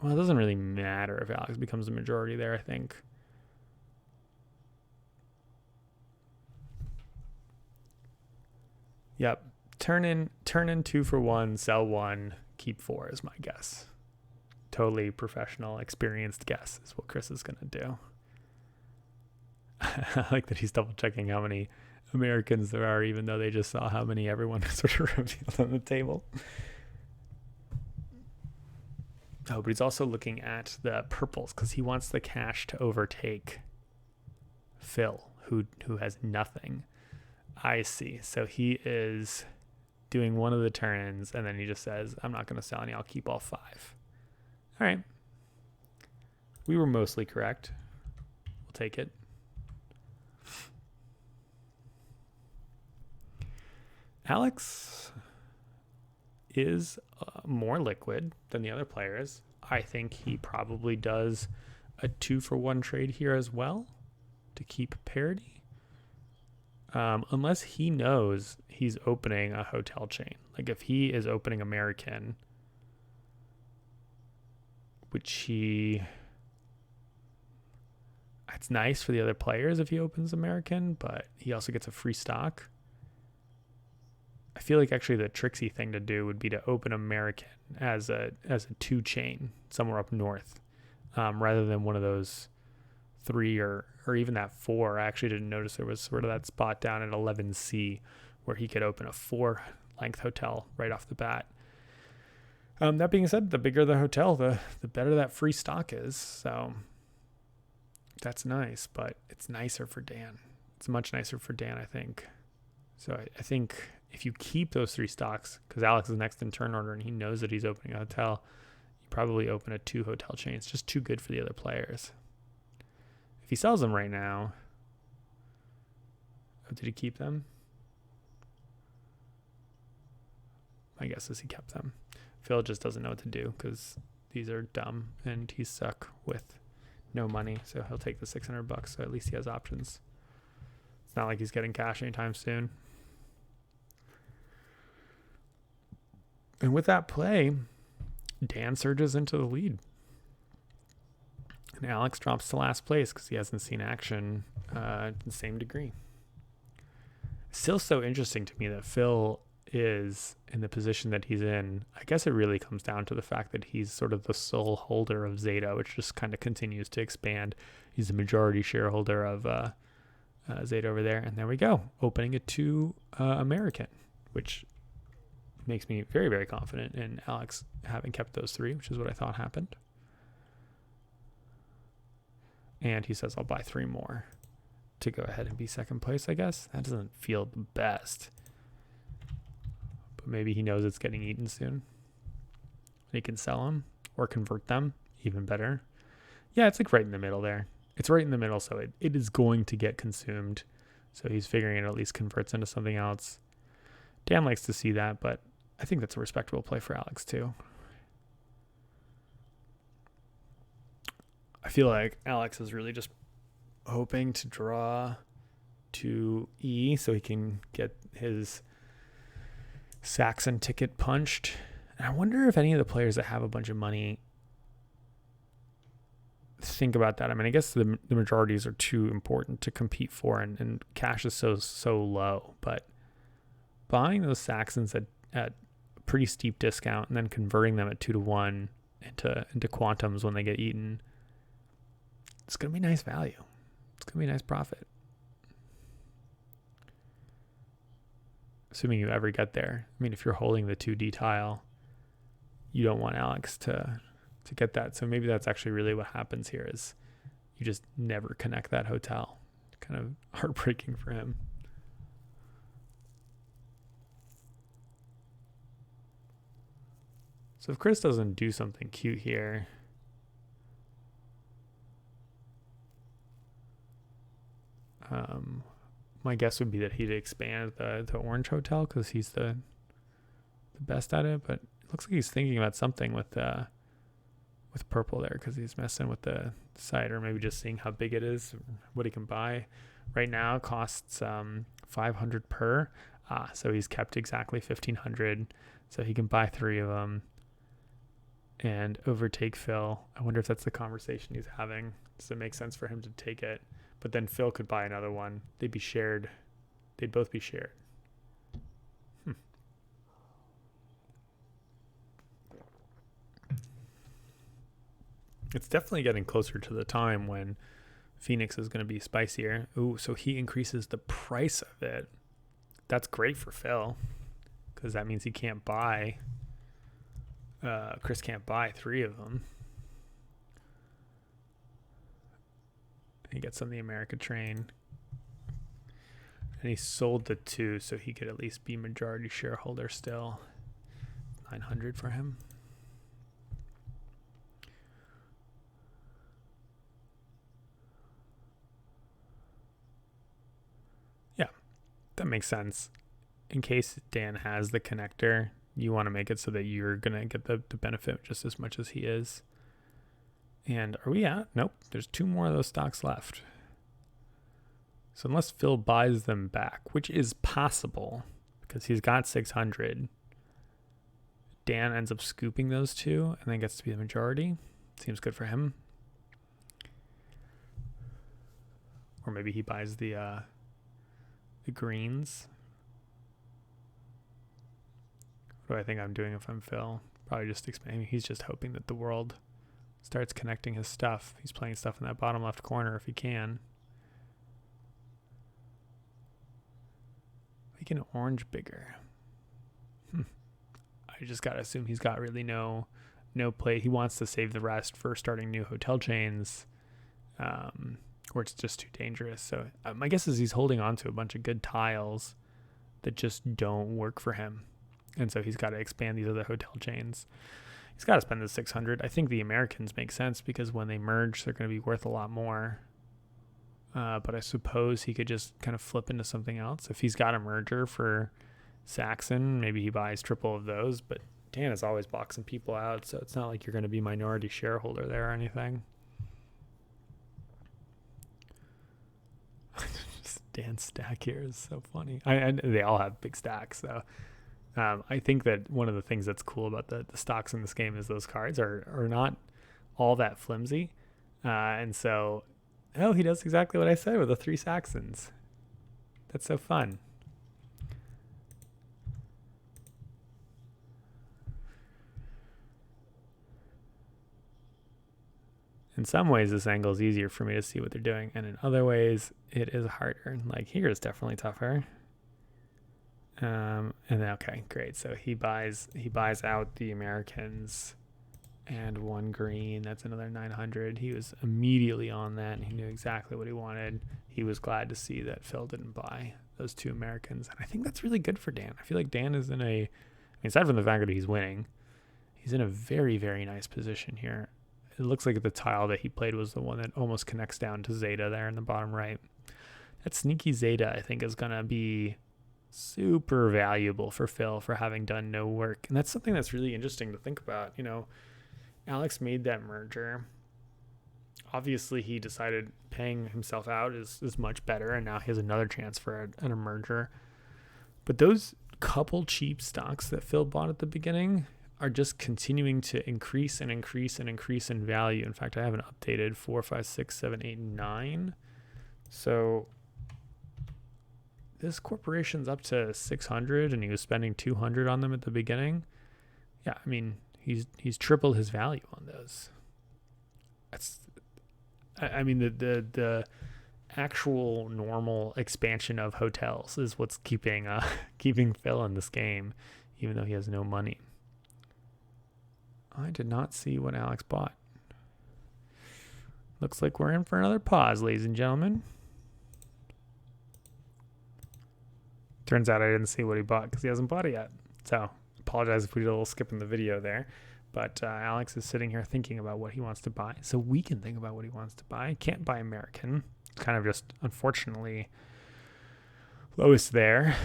S1: Well, it doesn't really matter if Alex becomes the majority there, I think. Yep. Turn in 2 for 1, sell 1, keep 4 is my guess. Totally professional, experienced guess is what Chris is going to do. I like that he's double checking how many Americans there are, even though they just saw how many everyone sort of revealed on the table. Oh, but he's also looking at the purples because he wants the cash to overtake Phil, who has nothing. I see. So he is doing one of the turns, and then he just says, I'm not going to sell any. I'll keep all 5. All right. We were mostly correct. We'll take it. Alex is more liquid than the other players. I think he probably does a 2 for 1 trade here as well to keep parity. Unless he knows he's opening a hotel chain. Like if he is opening American, which it's nice for the other players if he opens American, but he also gets a free stock. I feel like actually the tricksy thing to do would be to open American as a 2 chain somewhere up north, rather than one of those 3 or even that 4. I actually didn't notice there was sort of that spot down at 11C where he could open a 4-length hotel right off the bat. That being said, the bigger the hotel, the better that free stock is. So that's nice, but it's nicer for Dan. It's much nicer for Dan, I think. So I think if you keep those 3 stocks, because Alex is next in turn order and he knows that he's opening a hotel, you probably open a 2 hotel chain. It's just too good for the other players. If he sells them right now, Oh, did he keep them? My guess is he kept them. Phil just doesn't know what to do because these are dumb and he's stuck with no money. So he'll take the $600. So at least he has options. It's not like he's getting cash anytime soon. And with that play, Dan surges into the lead. And Alex drops to last place because he hasn't seen action to the same degree. Still so interesting to me that Phil is in the position that he's in. I guess it really comes down to the fact that he's sort of the sole holder of Zeta, which just kind of continues to expand. He's the majority shareholder of Zeta over there. And there we go, opening it to American, which makes me very, very confident in Alex having kept those 3, which is what I thought happened. And he says, I'll buy 3 more to go ahead and be second place, I guess. That doesn't feel the best. But maybe he knows it's getting eaten soon. He can sell them or convert them. Even better. Yeah, it's like right in the middle there. It's right in the middle, so it is going to get consumed. So he's figuring it at least converts into something else. Dan likes to see that, but I think that's a respectable play for Alex too. I feel like Alex is really just hoping to draw to E so he can get his Saxon ticket punched. And I wonder if any of the players that have a bunch of money think about that. I mean, I guess the majorities are too important to compete for, and cash is so low. But buying those Saxons at a pretty steep discount and then converting them at 2-to-1 into quantums when they get eaten, it's going to be nice value. It's going to be a nice profit. Assuming you ever get there. I mean, if you're holding the 2D tile, you don't want Alex to get that. So maybe that's actually really what happens here is you just never connect that hotel. Kind of heartbreaking for him. So if Chris doesn't do something cute here, my guess would be that he'd expand the orange hotel because he's the best at it. But it looks like he's thinking about something with purple there because he's messing with the site, or maybe just seeing how big it is, what he can buy. Right now it costs $500 per. So he's kept exactly $1,500. So he can buy 3 of them and overtake Phil. I wonder if that's the conversation he's having. Does it make sense for him to take it? But then Phil could buy another one. They'd be shared. They'd both be shared. It's definitely getting closer to the time when Phoenix is going to be spicier. Ooh, so he increases the price of it. That's great for Phil because that means he can't buy. Chris can't buy 3 of them. He gets on the America train. And he sold the 2 so he could at least be majority shareholder still. $900 for him. Yeah, that makes sense. In case Dan has the connector, you want to make it so that you're going to get the benefit just as much as he is. And are we at? Nope. There's 2 more of those stocks left. So unless Phil buys them back, which is possible because he's got 600, Dan ends up scooping those 2 and then gets to be the majority. Seems good for him. Or maybe he buys the greens. What do I think I'm doing if I'm Phil? Probably just expanding. He's just hoping that the world starts connecting his stuff. He's playing stuff in that bottom left corner if he can. Make an orange bigger. I just gotta assume he's got really no play. He wants to save the rest for starting new hotel chains, or it's just too dangerous. So my guess is he's holding on to a bunch of good tiles that just don't work for him, and so he's got to expand these other hotel chains. He's got to spend the 600. I think the Americans make sense because when they merge, they're going to be worth a lot more. but I suppose he could just kind of flip into something else. If he's got a merger for Saxon, maybe he buys triple of those, but Dan is always boxing people out, so it's not like you're going to be minority shareholder there or anything. Dan's stack here is so funny. They all have big stacks, though. I think that one of the things that's cool about the stocks in this game is those cards are not all that flimsy. And so, he does exactly what I said with the 3 Saxons. That's so fun. In some ways, this angle is easier for me to see what they're doing, and in other ways, it is harder. Like here is definitely tougher. And then, okay, great. So he buys out the Americans and 1 green. That's another 900. He was immediately on that, and he knew exactly what he wanted. He was glad to see that Phil didn't buy those 2 Americans, and I think that's really good for Dan. I feel like Dan is aside from the fact that he's winning, he's in a very, very nice position here. It looks like the tile that he played was the one that almost connects down to Zeta there in the bottom right. That sneaky Zeta, I think, is going to be super valuable for Phil for having done no work. And that's something that's really interesting to think about. Alex made that merger. Obviously, he decided paying himself out is much better, and now he has another chance for a merger. But those couple cheap stocks that Phil bought at the beginning are just continuing to increase and increase and increase in value. In fact, I haven't updated 4, 5, 6, 7, 8, 9. So this corporation's up to 600, and he was spending 200 on them at the beginning. Yeah, I mean, he's tripled his value on those. The actual normal expansion of hotels is what's keeping Phil in this game, even though he has no money. I did not see what Alex bought. Looks like we're in for another pause, ladies and gentlemen. Turns out I didn't see what he bought because he hasn't bought it yet. So apologize if we did a little skip in the video there. But Alex is sitting here thinking about what he wants to buy. So we can think about what he wants to buy. Can't buy American. It's kind of just, unfortunately, lowest there.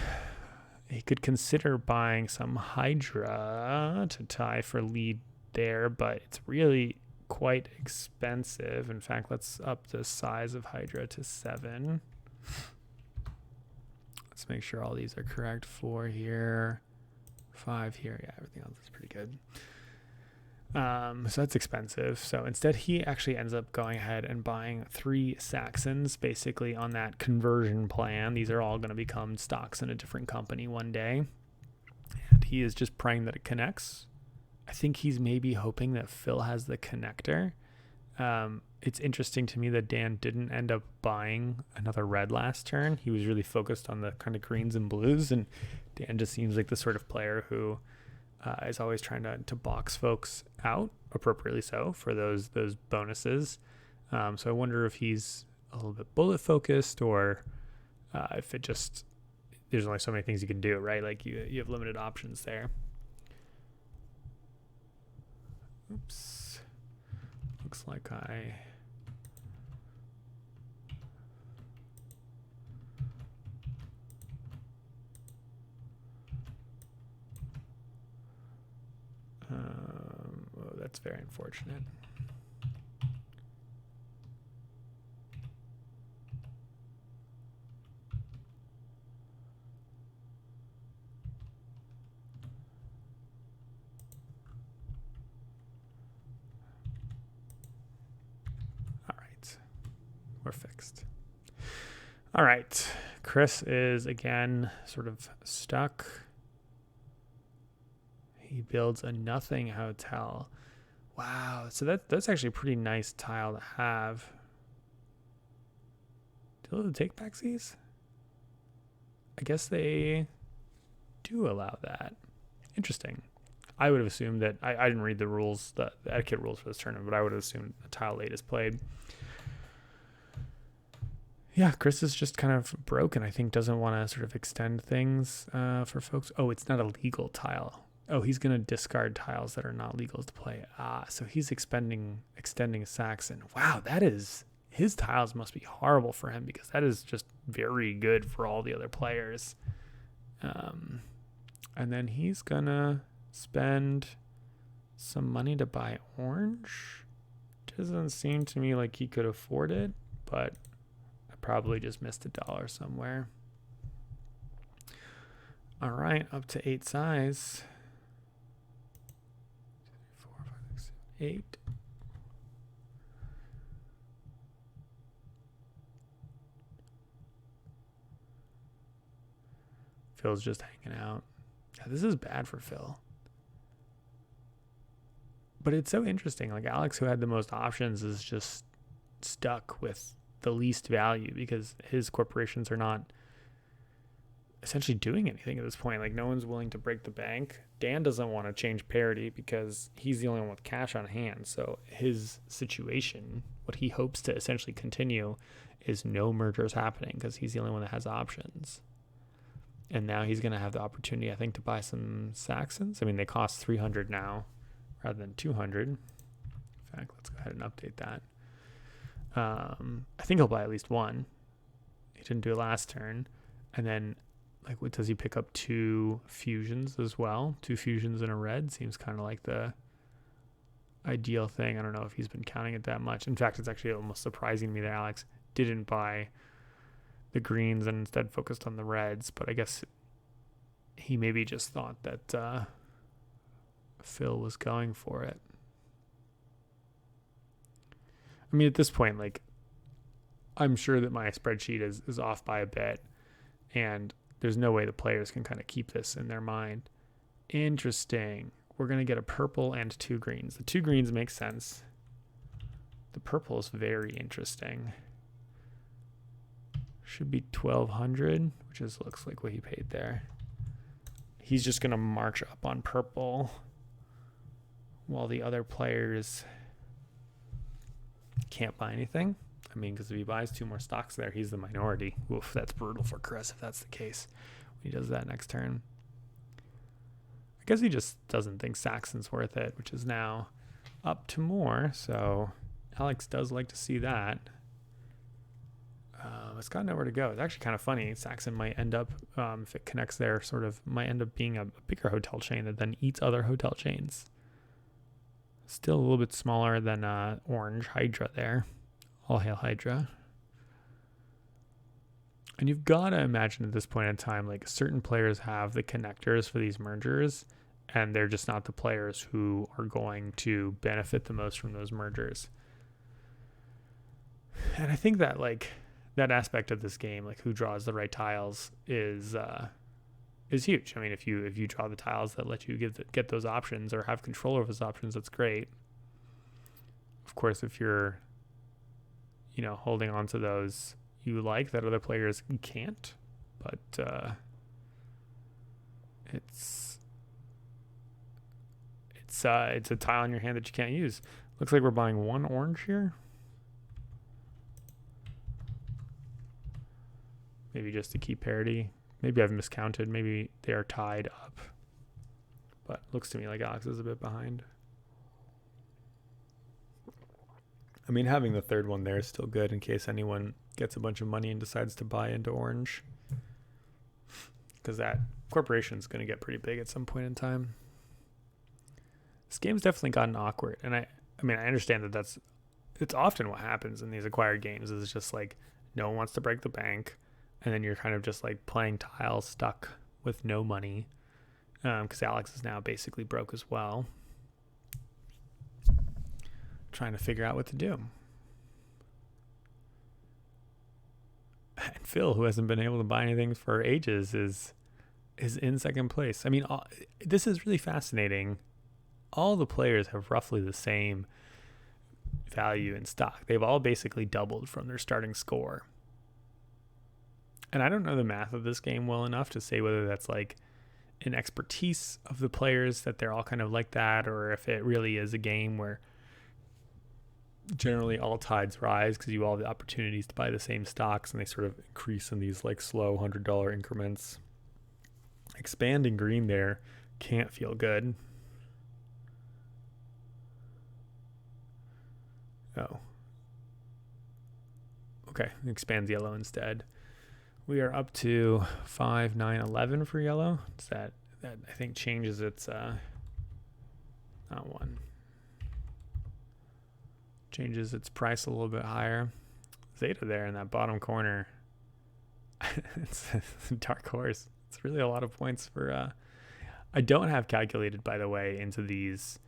S1: He could consider buying some Hydra to tie for lead there, but it's really quite expensive. In fact, let's up the size of Hydra to 7. Let's make sure all these are correct. 4 here, 5 here. Yeah, everything else is pretty good. So that's expensive. So instead, he actually ends up going ahead and buying 3 Saxons, basically on that conversion plan. These are all going to become stocks in a different company one day. And he is just praying that it connects. I think he's maybe hoping that Phil has the connector. It's interesting to me that Dan didn't end up buying another red last turn. He was really focused on the kind of greens and blues, and Dan just seems like the sort of player who is always trying to box folks out, appropriately so, for those bonuses. So I wonder if he's a little bit bullet focused, or if it just, there's only so many things you can do, right? Like you have limited options there. Oops. Looks like I... that's very unfortunate. All right, we're fixed. All right, Chris is again sort of stuck. He builds a nothing hotel. Wow, so that's actually a pretty nice tile to have. Do they take backsies? I guess they do allow that. Interesting. I would have assumed that, I didn't read the rules, the etiquette rules for this tournament, but I would have assumed a tile late is played. Yeah, Chris is just kind of broken. I think doesn't want to sort of extend things for folks. Oh, it's not a legal tile. Oh, he's going to discard tiles that are not legal to play. So he's extending Saxon. Wow, that is his tiles must be horrible for him because that is just very good for all the other players. And then he's gonna spend some money to buy orange. Doesn't seem to me like he could afford it, but I probably just missed $1 somewhere. All right, up to 8 size. 4, 5, 6, 7, 8. Phil's just hanging out. Yeah, this is bad for Phil. But it's so interesting. Like Alex, who had the most options, is just stuck with the least value because his corporations are not essentially doing anything at this point. Like no one's willing to break the bank. Dan doesn't want to change parity because he's the only one with cash on hand. So his situation, what he hopes to essentially continue, is no mergers happening because he's the only one that has options. And now he's going to have the opportunity, I think, to buy some Saxons. I mean, they cost 300 now rather than 200. In fact, let's go ahead and update that. I think he'll buy at least one. He didn't do it last turn. And then, like, what does he pick up? 2 fusions as well? 2 fusions in a red seems kind of like the ideal thing. I don't know if he's been counting it that much. In fact, it's actually almost surprising to me that Alex didn't buy the greens and instead focused on the reds, but I guess he maybe just thought that Phil was going for it. I mean, at this point, like, I'm sure that my spreadsheet is off by a bit, and there's no way the players can kind of keep this in their mind. Interesting. We're going to get a purple and 2 greens. The 2 greens make sense. The purple is very interesting. Should be 1,200, which just looks like what he paid there. He's just going to march up on purple while the other players can't buy anything. I mean, because if he buys 2 more stocks there, he's the minority. Oof, that's brutal for Chris if that's the case when he does that next turn. I guess he just doesn't think Saxon's worth it, which is now up to more. So Alex does like to see that. It's got nowhere to go. It's actually kind of funny. Saxon might end up, if it connects there, might end up being a bigger hotel chain that then eats other hotel chains. Still a little bit smaller than Orange Hydra there. All hail Hydra. And you've got to imagine at this point in time, like certain players have the connectors for these mergers, and they're just not the players who are going to benefit the most from those mergers. And I think that like that aspect of this game, like who draws the right tiles, is huge. I mean, if you draw the tiles that let you get those options or have control over those options, that's great. Of course, if you're, holding on to those you like that other players can't, but it's a tile in your hand that you can't use. Looks like we're buying 1 orange here. Maybe just to keep parity. Maybe I've miscounted. Maybe they are tied up. But looks to me like Alex is a bit behind. I mean, having the 3rd one there is still good in case anyone gets a bunch of money and decides to buy into orange. Because that corporation is going to get pretty big at some point in time. This game's definitely gotten awkward. And I understand that it's often what happens in these acquired games is just like no one wants to break the bank. And then you're kind of just like playing tiles stuck with no money. Because Alex is now basically broke as well. Trying to figure out what to do. And Phil, who hasn't been able to buy anything for ages, is in 2nd place. I mean, this is really fascinating. All the players have roughly the same value in stock. They've all basically doubled from their starting score. And I don't know the math of this game well enough to say whether that's like an expertise of the players that they're all kind of like that, or if it really is a game where generally all tides rise because you all have the opportunities to buy the same stocks and they sort of increase in these like slow $100 increments. Expanding green there can't feel good. Oh. Okay, expands yellow instead. We are up to 5, 9, 11 for yellow. It's that I think changes its not one. Changes its price a little bit higher. Zeta there in that bottom corner. It's a dark horse. It's really a lot of points for I don't have calculated, by the way, into these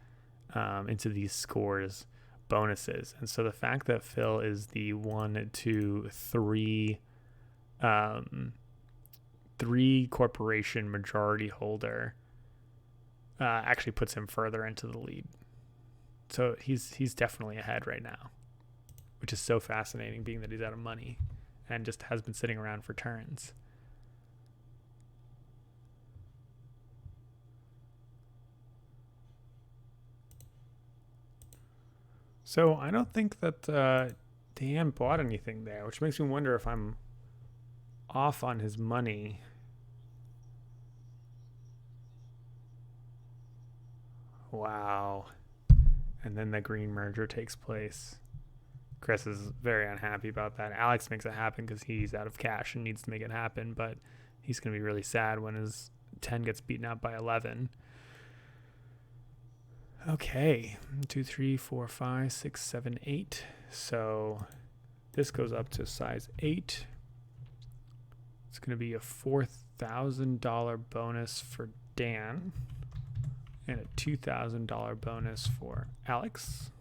S1: scores bonuses. And so the fact that Phil is the 1, 2, 3 3 corporation majority holder actually puts him further into the lead. So he's definitely ahead right now, which is so fascinating, being that he's out of money and just has been sitting around for turns. So I don't think that Dan bought anything there, which makes me wonder if I'm off on his money. Wow. And then the green merger takes place. Chris is very unhappy about that. Alex makes it happen because he's out of cash and needs to make it happen, but he's going to be really sad when his 10 gets beaten out by 11. Okay, 2, 3, 4, 5, 6, 7, 8. So this goes up to size 8. It's going to be a $4,000 bonus for Dan and a $2,000 bonus for Alex.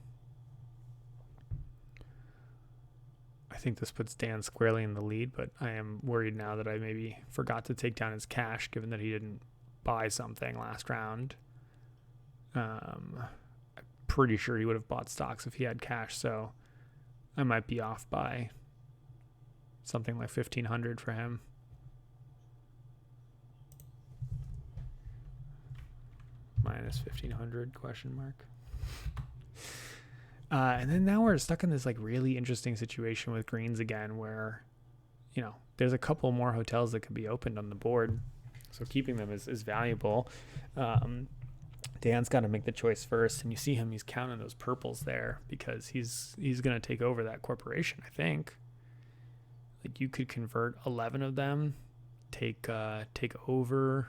S1: I think this puts Dan squarely in the lead, but I am worried now that I maybe forgot to take down his cash, given that he didn't buy something last round. I'm pretty sure he would have bought stocks if he had cash, so I might be off by something like $1,500 for him. Minus 1,500 question mark. And then now we're stuck in this like really interesting situation with greens again, where, you know, there's a couple more hotels that could be opened on the board, so keeping them is valuable. Dan's got to make the choice first, and you see him, he's counting those purples there because he's going to take over that corporation, I think. Like, you could convert 11 of them, take over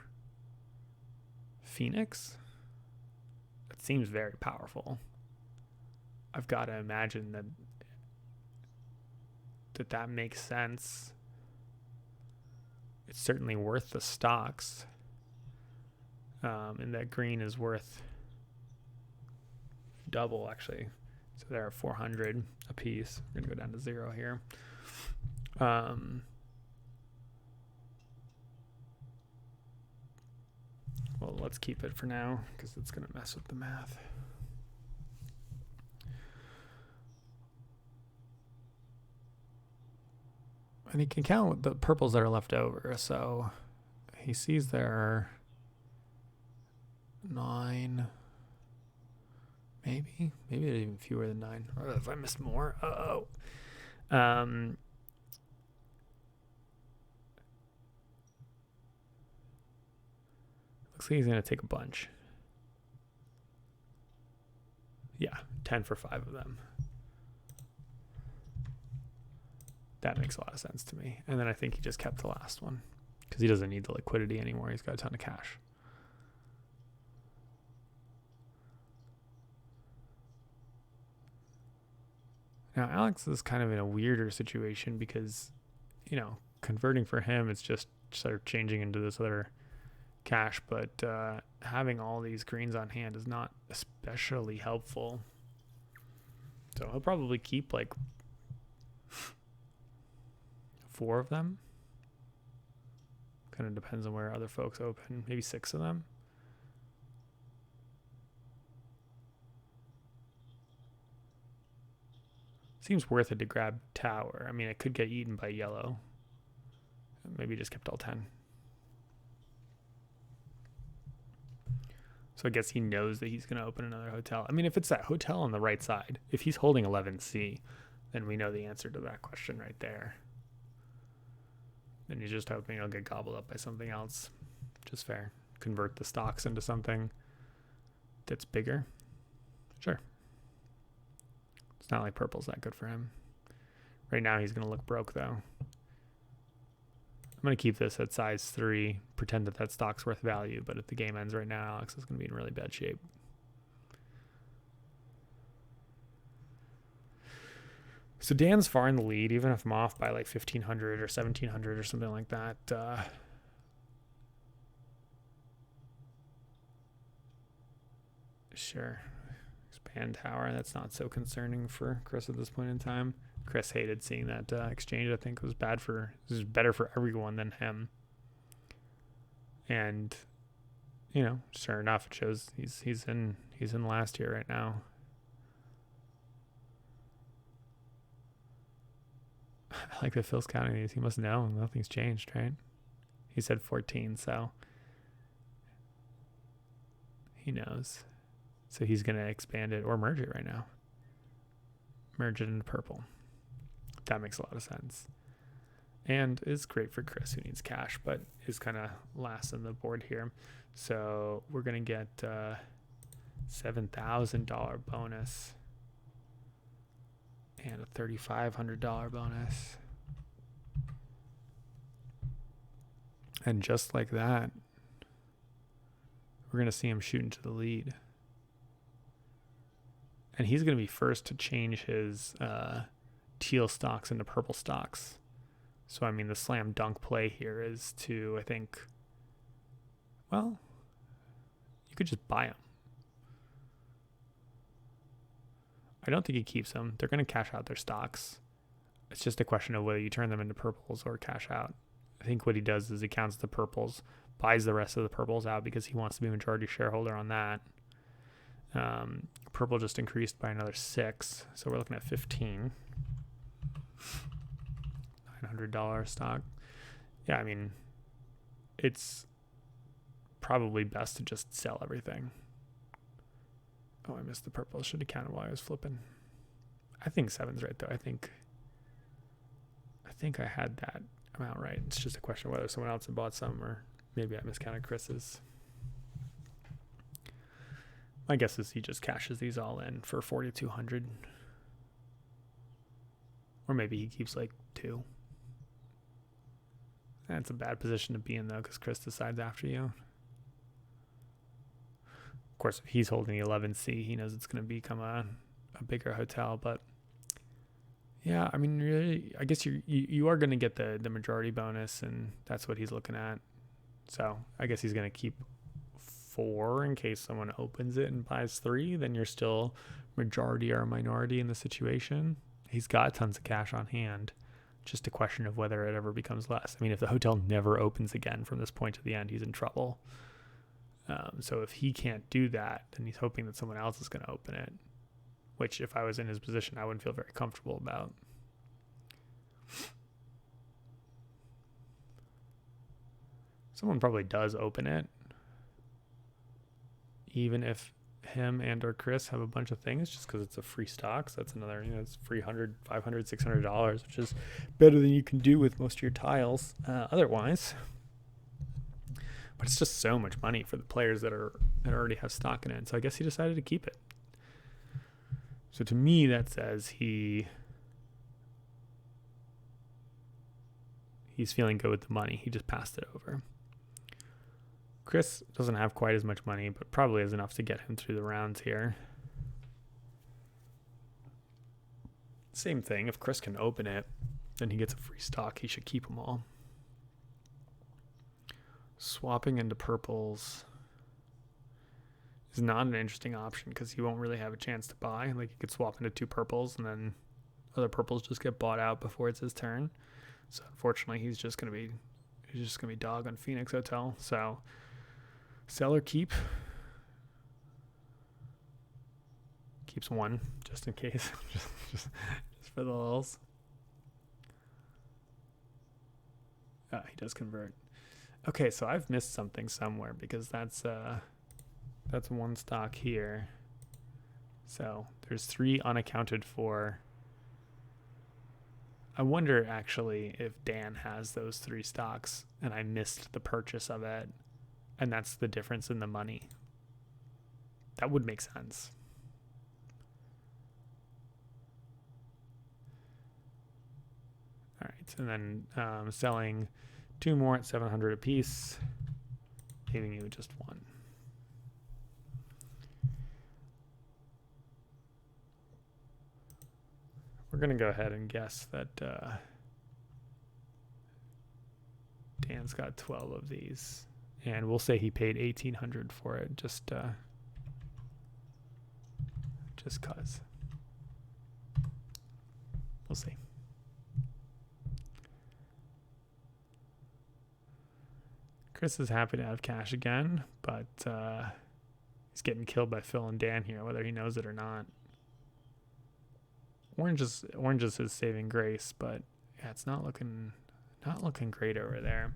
S1: Phoenix. That seems very powerful. I've got to imagine that makes sense. It's certainly worth the stocks. And that green is worth double, actually. So they're at 400 a piece. We're going to go down to 0 here. Well, let's keep it for now because it's going to mess with the math. And he can count the purples that are left over. So he sees there are 9, maybe there's even fewer than 9. Or if I missed more, looks like he's gonna take a bunch. Yeah, 10 for 5 of them. That makes a lot of sense to me. And then I think he just kept the last one because he doesn't need the liquidity anymore. He's got a ton of cash. Now, Alex is kind of in a weirder situation because, you know, converting for him, it's just sort of changing into this other cash, but having all these greens on hand is not especially helpful. So he'll probably keep like 4 of them. Kind of depends on where other folks open. Maybe 6 of them. Seems worth it to grab tower. I mean, it could get eaten by yellow. Maybe just kept all 10. So I guess he knows that he's going to open another hotel. I mean, if it's that hotel on the right side, if he's holding 11C, then we know the answer to that question right there. Then you're just hoping it'll get gobbled up by something else. Just fair. Convert the stocks into something that's bigger. Sure. It's not like purple's that good for him. Right now he's going to look broke, though. I'm going to keep this at size 3, pretend that stock's worth value, but if the game ends right now, Alex is going to be in really bad shape. So Dan's far in the lead, even if I'm off by like 1,500 or 1,700 or something like that. Sure. Expand tower. That's not so concerning for Chris at this point in time. Chris hated seeing that exchange. I think it was better for everyone than him. And sure enough, it shows he's in last year right now. I like that Phil's counting these. He must know nothing's changed, right? He said 14, so he knows. So he's going to expand it or merge it right now. Merge it into purple. That makes a lot of sense. And is great for Chris, who needs cash, but is kind of last on the board here. So we're going to get $7,000 bonus and a $3,500 bonus. And just like that, we're going to see him shoot into the lead. And he's going to be first to change his teal stocks into purple stocks. So, I mean, the slam dunk play here is to, I think, well, you could just buy them. I don't think he keeps them. They're going to cash out their stocks. It's just a question of whether you turn them into purples or cash out. I think what he does is he counts the purples, buys the rest of the purples out because he wants to be a majority shareholder on that. Purple just increased by another 6, so we're looking at 15. $900 stock. Yeah, I mean, it's probably best to just sell everything. Oh, I missed the purple. Should have counted while I was flipping. I think 7's right, though. I think I had that amount right. It's just a question of whether someone else had bought some or maybe I miscounted Chris's. My guess is he just cashes these all in for 4,200. Or maybe he keeps like 2. That's a bad position to be in, though, because Chris decides after you. Of course, if he's holding the 11C, he knows it's going to become a bigger hotel. But yeah, I mean, really, I guess you are going to get the majority bonus, and that's what he's looking at. So I guess he's going to keep 4 in case someone opens it and buys 3. Then you're still majority or minority in the situation. He's got tons of cash on hand. Just a question of whether it ever becomes less. I mean, if the hotel never opens again from this point to the end, he's in trouble. So if he can't do that, then he's hoping that someone else is going to open it, which if I was in his position, I wouldn't feel very comfortable about. Someone probably does open it, even if him and or Chris have a bunch of things, just because it's a free stock. So that's another, it's free $100, $500, $600, which is better than you can do with most of your tiles otherwise. But it's just so much money for the players that already have stock in it. So I guess he decided to keep it. So to me, that says he's feeling good with the money. He just passed it over. Chris doesn't have quite as much money, but probably has enough to get him through the rounds here. Same thing. If Chris can open it, then he gets a free stock. He should keep them all. Swapping into purples is not an interesting option because he won't really have a chance to buy. Like, he could swap into 2 purples and then other purples just get bought out before it's his turn. So unfortunately, he's just gonna be dog on Phoenix Hotel. So sell or keep. Keeps 1 just in case, just for the lulz. He does convert. Okay, so I've missed something somewhere because that's 1 stock here. So there's 3 unaccounted for. I wonder actually if Dan has those 3 stocks and I missed the purchase of it, and that's the difference in the money. That would make sense. All right, and then selling 2 more at 700 apiece, leaving you just 1. We're going to go ahead and guess that Dan's got 12 of these, and we'll say he paid 1,800 for it, just cause. We'll see. Chris is happy to have cash again, but he's getting killed by Phil and Dan here, whether he knows it or not. Orange is his saving grace, but yeah, it's not looking great over there.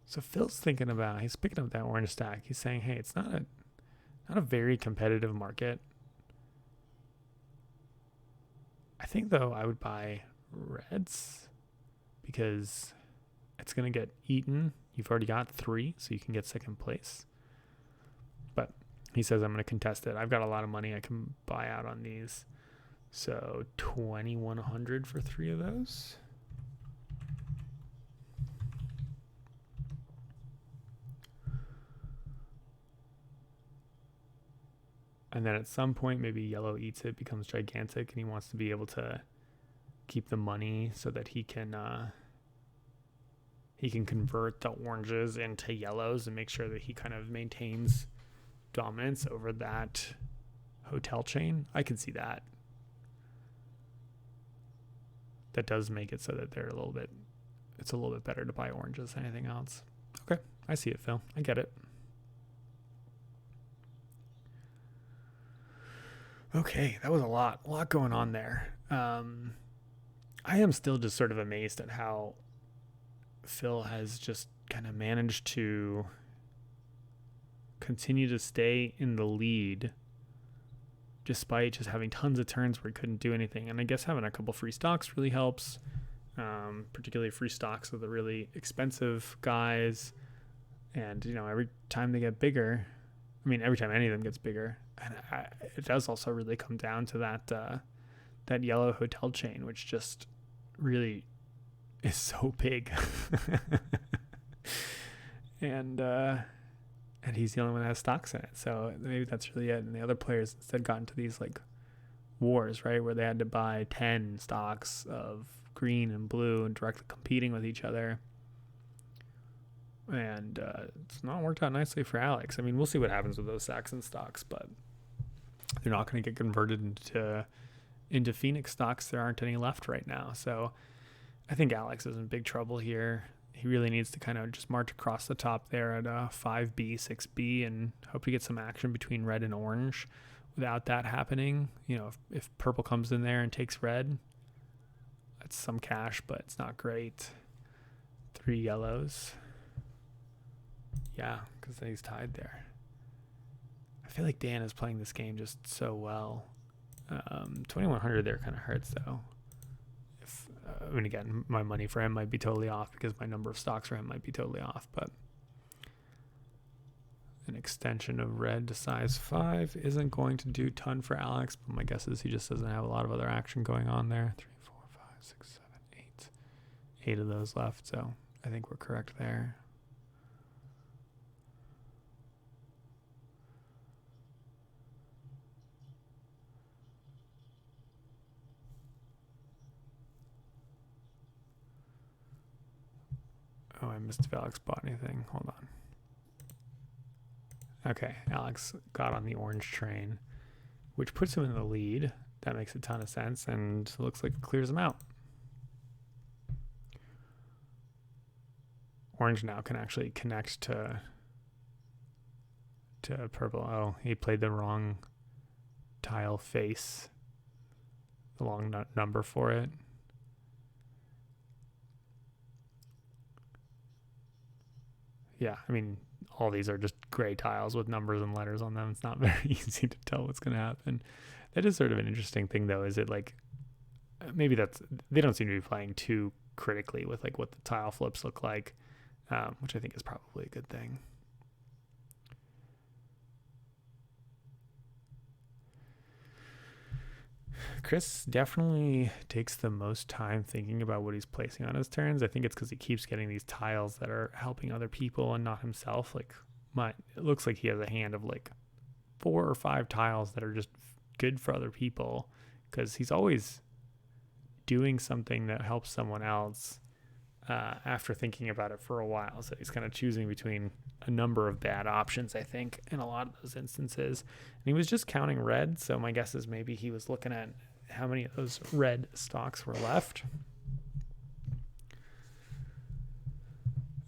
S1: So Phil's thinking about, he's picking up that orange stack. He's saying, hey, it's not a very competitive market. I think, though, I would buy reds because it's going to get eaten. You've already got 3, so you can get second place. But he says, I'm going to contest it. I've got a lot of money I can buy out on these. So 2,100 for 3 of those. And then at some point, maybe yellow eats it, becomes gigantic, and he wants to be able to keep the money so that he can convert the oranges into yellows and make sure that he kind of maintains dominance over that hotel chain. I can see that. That does make it so that it's a little bit better to buy oranges than anything else. Okay, I see it, Phil. I get it. Okay, that was a lot going on there. I am still just sort of amazed at how Phil has just kind of managed to continue to stay in the lead despite just having tons of turns where he couldn't do anything. And I guess having a couple free stocks really helps, particularly free stocks of the really expensive guys. And, every time they get bigger, every time any of them gets bigger, and it does also really come down to that yellow hotel chain, which just really is so big. and he's the only one that has stocks in it. So maybe that's really it. And the other players instead got into these like wars, right, where they had to buy 10 stocks of green and blue and directly competing with each other. And it's not worked out nicely for Alex. We'll see what happens with those Saxon stocks, but they're not going to get converted into Phoenix stocks. There aren't any left right now. So I think Alex is in big trouble here. He really needs to kind of just march across the top there at 5B, 6B, and hope to get some action between red and orange. Without that happening, if purple comes in there and takes red, that's some cash, but it's not great. 3 yellows. Yeah, because he's tied there. I feel like Dan is playing this game just so well. 2,100 there kind of hurts, though. Again, my money for him might be totally off because my number of stocks for him might be totally off, but an extension of red to size 5 isn't going to do a ton for Alex, but my guess is he just doesn't have a lot of other action going on there. 3, 4, 5, 6, 7, 8. 8 of those left, so I think we're correct there. Oh, I missed if Alex bought anything. Hold on. Okay, Alex got on the orange train, which puts him in the lead. That makes a ton of sense, and looks like it clears him out. Orange now can actually connect to purple. Oh, he played the wrong tile face, the long number for it. Yeah, all these are just gray tiles with numbers and letters on them. It's not very easy to tell what's going to happen. That is sort of an interesting thing, though. Is it like, maybe they don't seem to be playing too critically with like what the tile flips look like, which I think is probably a good thing. Chris definitely takes the most time thinking about what he's placing on his turns. I think it's because he keeps getting these tiles that are helping other people and not himself. Like, it looks like he has a hand of like 4 or 5 tiles that are just good for other people, because he's always doing something that helps someone else after thinking about it for a while. So he's kind of choosing between a number of bad options, I think, in a lot of those instances. And he was just counting red, so my guess is maybe he was looking at how many of those red stocks were left.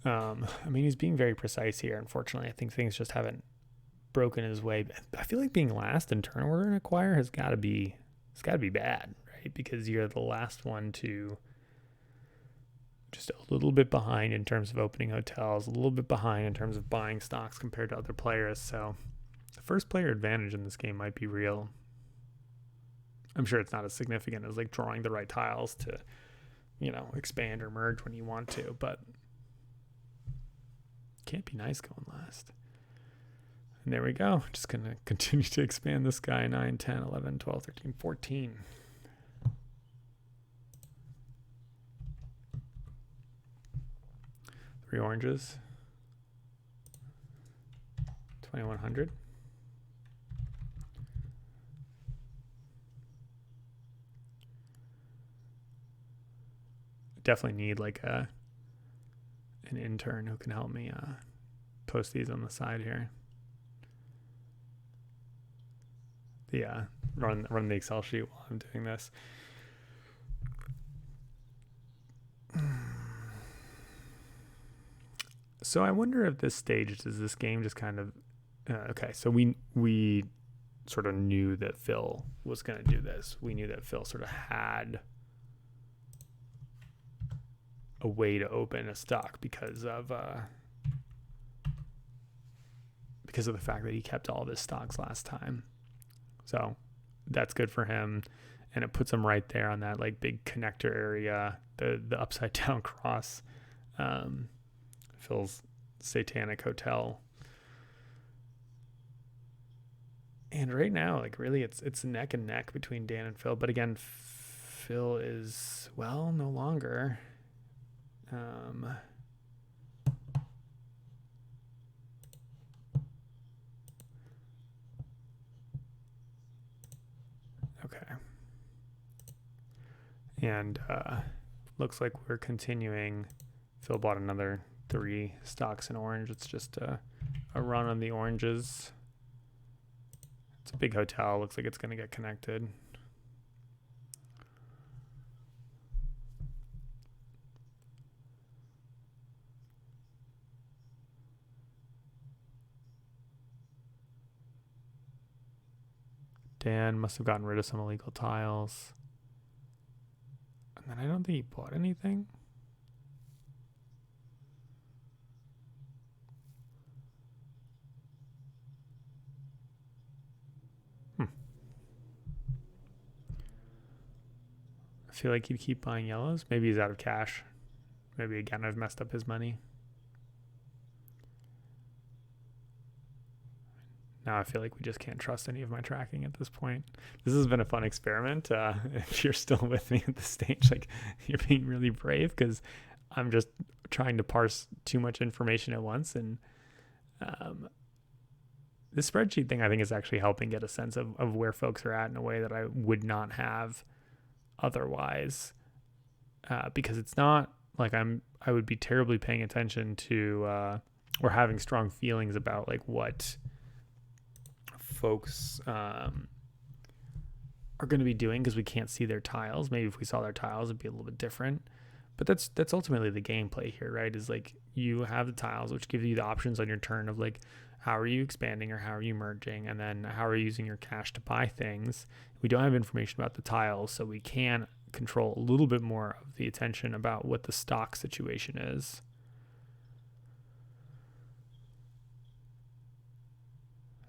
S1: I mean, he's being very precise here. Unfortunately, I think things just haven't broken his way. I feel like being last in turn order in Acquire has got to be bad, right? Because you're the last one to, just a little bit behind in terms of opening hotels, a little bit behind in terms of buying stocks compared to other players. So the first player advantage in this game might be real. I'm sure it's not as significant as like drawing the right tiles to, expand or merge when you want to, but can't be nice going last. And there we go. Just going to continue to expand this guy. 9, 10, 11, 12, 13, 14. Three oranges. 2,100. Definitely need like an intern who can help me post these on the side here. Run the Excel sheet while I'm doing this. So I wonder if this stage, does this game just kind of okay, so we sort of knew that Phil was going to do this. We knew that Phil sort of had a way to open a stock because of the fact that he kept all of his stocks last time. So that's good for him, and it puts him right there on that like big connector area, the upside down cross, Phil's Satanic Hotel. And right now, like really, it's neck and neck between Dan and Phil. But again, Phil is no longer. Okay. And looks like we're continuing. Phil bought another 3 stocks in orange. It's just a run on the oranges. It's a big hotel. Looks like it's going to get connected. Dan must have gotten rid of some illegal tiles. And then I don't think he bought anything. I feel like he'd keep buying yellows. Maybe he's out of cash. Maybe again I've messed up his money. Now I feel like we just can't trust any of my tracking at this point. This has been a fun experiment. If you're still with me at this stage, like, you're being really brave, because I'm just trying to parse too much information at once. And this spreadsheet thing, I think, is actually helping get a sense of where folks are at in a way that I would not have otherwise. Because it's not like I would be terribly paying attention to or having strong feelings about like what folks are going to be doing, because we can't see their tiles. Maybe if we saw their tiles, it'd be a little bit different. But that's ultimately the gameplay here, right? Is like you have the tiles, which give you the options on your turn of like, how are you expanding or how are you merging? And then how are you using your cash to buy things? We don't have information about the tiles, so we can control a little bit more of the attention about what the stock situation is.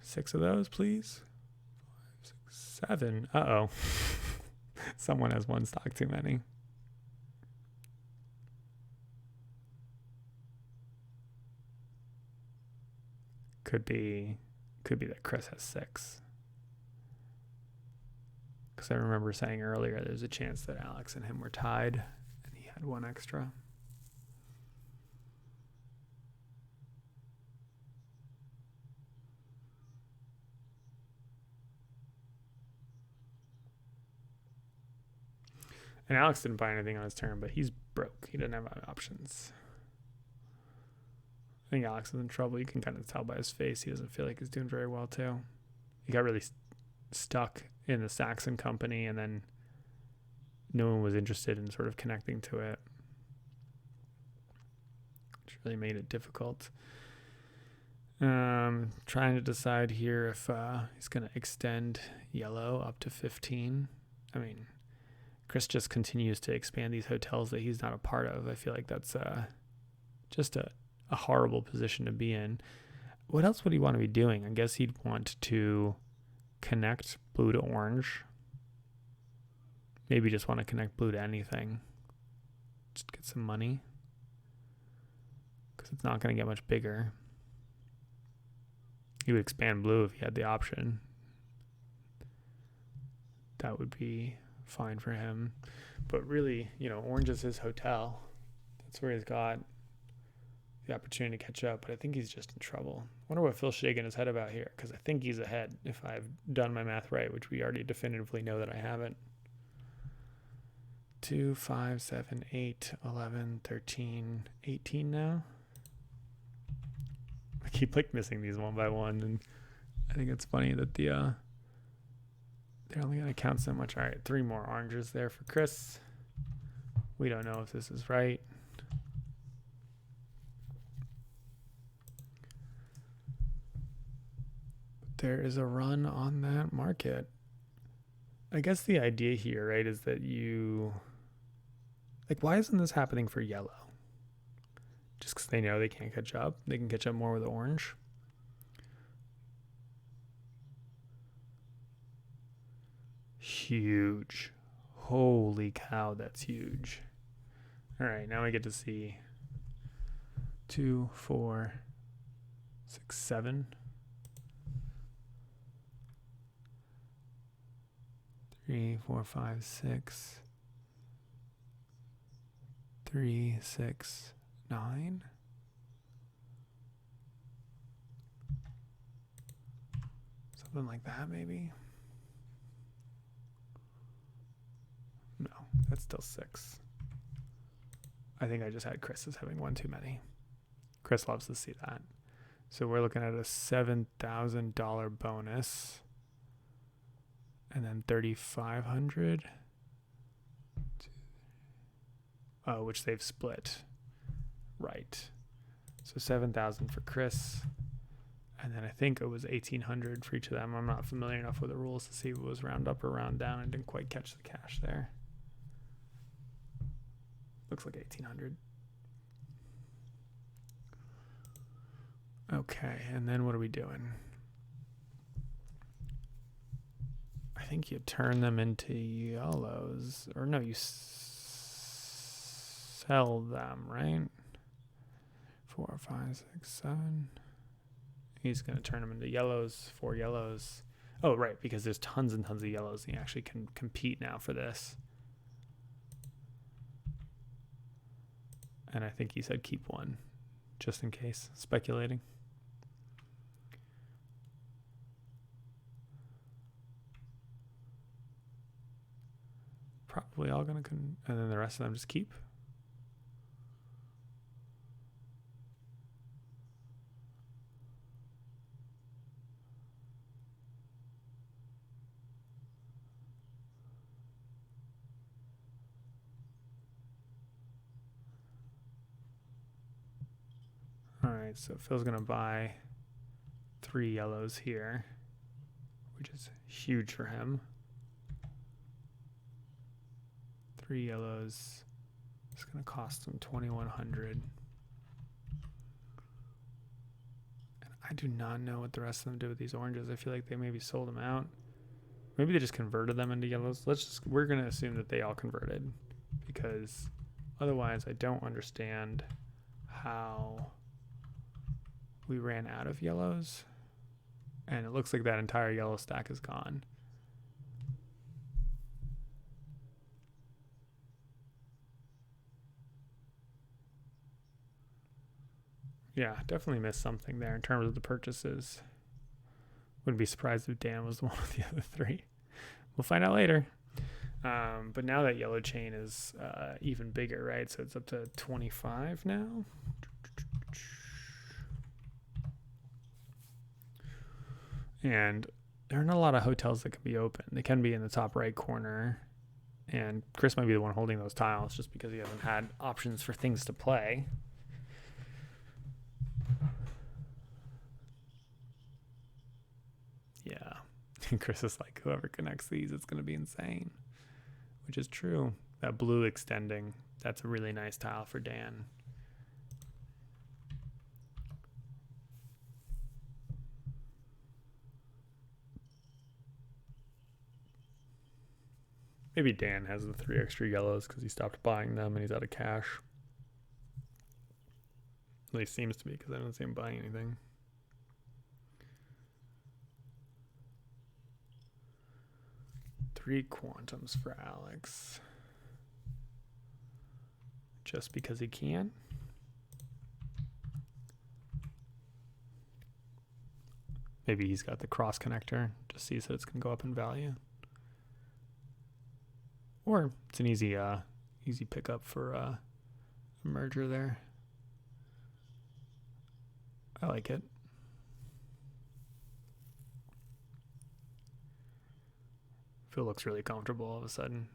S1: 6 of those, please. 5, 6, 7. Uh-oh. Someone has one stock too many. Could be that Chris has 6. Because I remember saying earlier there's a chance that Alex and him were tied and he had one extra. And Alex didn't buy anything on his turn, but he's broke. He didn't have options. I think Alex is in trouble. You can kind of tell by his face. He doesn't feel like he's doing very well, too. He got really stuck in the Saxon company, and then no one was interested in sort of connecting to it, which really made it difficult. Trying to decide here if he's going to extend yellow up to 15. I mean, Chris just continues to expand these hotels that he's not a part of. I feel like that's just a horrible position to be in. What else would he want to be doing? I guess he'd want to connect blue to orange. Maybe just want to connect blue to anything. Just get some money. Because it's not going to get much bigger. He would expand blue if he had the option. That would be fine for him. But really, orange is his hotel. That's where he's got the opportunity to catch up, but I think he's just in trouble. I wonder what Phil's shaking his head about here, because I think he's ahead if I've done my math right, which we already definitively know that I haven't. 2, 5, 7, 8, 11, 13, 18 now. I keep missing these one by one, and I think it's funny that they're only going to count so much. All right, 3 more oranges there for Chris. We don't know if this is right. There is a run on that market. I guess the idea here, right, is that why isn't this happening for yellow? Just because they know they can't catch up. They can catch up more with orange. Huge. Holy cow, that's huge. All right, now we get to see 2, 4, 6, 7. 3, 4, 5, 6. 3, 6, 9. Something like that, maybe. No, that's still 6. I think I just had Chris as having one too many. Chris loves to see that. So we're looking at a $7,000 bonus. And then 3,500. Oh, which they've split. Right. So 7,000 for Chris. And then I think it was 1,800 for each of them. I'm not familiar enough with the rules to see if it was round up or round down. I didn't quite catch the cash there. Looks like 1,800. Okay, and then what are we doing? I think you turn them into yellows. Or no, you sell them, right? 4, 5, 6, 7. He's going to turn them into yellows, 4 yellows. Oh, right, because there's tons and tons of yellows. And you actually can compete now for this. And I think he said keep 1, just in case. Speculating. Probably all going to... and then the rest of them just keep. All right, so Phil's going to buy 3 yellows here, which is huge for him. 3 yellows. It's going to cost him 2,100. And I do not know what the rest of them do with these oranges. I feel like they maybe sold them out. Maybe they just converted them into yellows. We're going to assume that they all converted, because otherwise I don't understand how we ran out of yellows. And it looks like that entire yellow stack is gone. Yeah, definitely missed something there in terms of the purchases. Wouldn't be surprised if Dan was the one with the other three. We'll find out later. But now that yellow chain is even bigger, right? So it's up to 25 now. And there are not a lot of hotels that can be open. They can be in the top right corner. And Chris might be the one holding those tiles just because he hasn't had options for things to play. Yeah. And Chris is like, whoever connects these, it's going to be insane. Which is true. That blue extending, that's a really nice tile for Dan. Maybe Dan has the 3 extra yellows because he stopped buying them and he's out of cash. At least seems to be, because I don't see him buying anything. Three quantums for Alex. Just because he can. Maybe he's got the cross connector, just sees that it's going to go up in value. Or it's an easy pickup for a merger there. I like it. Phil looks really comfortable all of a sudden.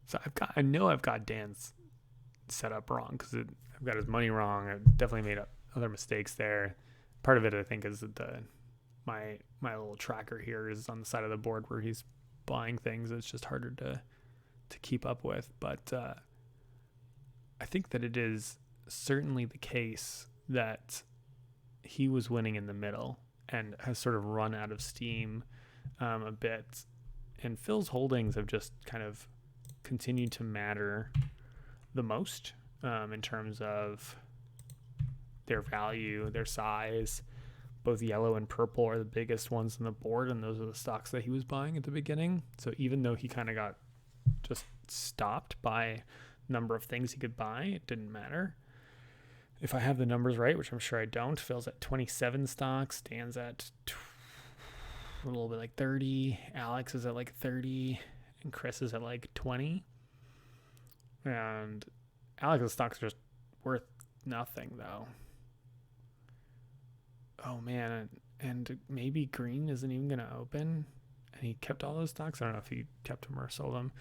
S1: So I know I've got Dan's setup wrong because I've got his money wrong. I've definitely made other mistakes there. Part of it, I think, is that my little tracker here is on the side of the board where he's buying things. It's just harder to keep up with. But I think that it is certainly the case that he was winning in the middle and has sort of run out of steam a bit. And Phil's holdings have just kind of continued to matter the most in terms of their value, their size. Both yellow and purple are the biggest ones on the board, and those are the stocks that he was buying at the beginning. So even though he kind of got just stopped by number of things he could buy, it didn't matter. If I have the numbers right, which I'm sure I don't, Phil's at 27 stocks, Dan's at a little bit like 30, Alex is at like 30, and Chris is at like 20. And Alex's stocks are just worth nothing, though. Oh, man, and maybe green isn't even going to open. And he kept all those stocks. I don't know if he kept them or sold them.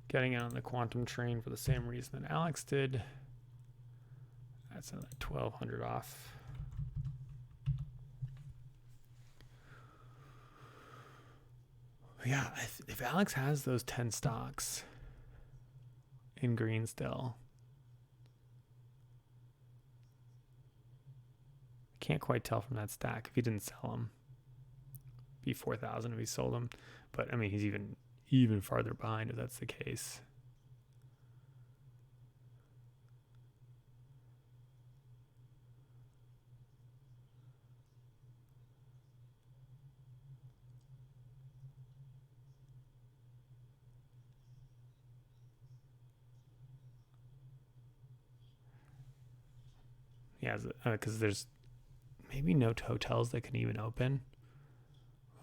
S1: Getting on the quantum train for the same reason that Alex did. That's another 1,200 off. Yeah, if Alex has those 10 stocks in green still, can't quite tell from that stack if he didn't sell them. Be 4,000 if he sold them, but I mean he's even farther behind if that's the case. Yeah, because there's maybe no hotels that can even open.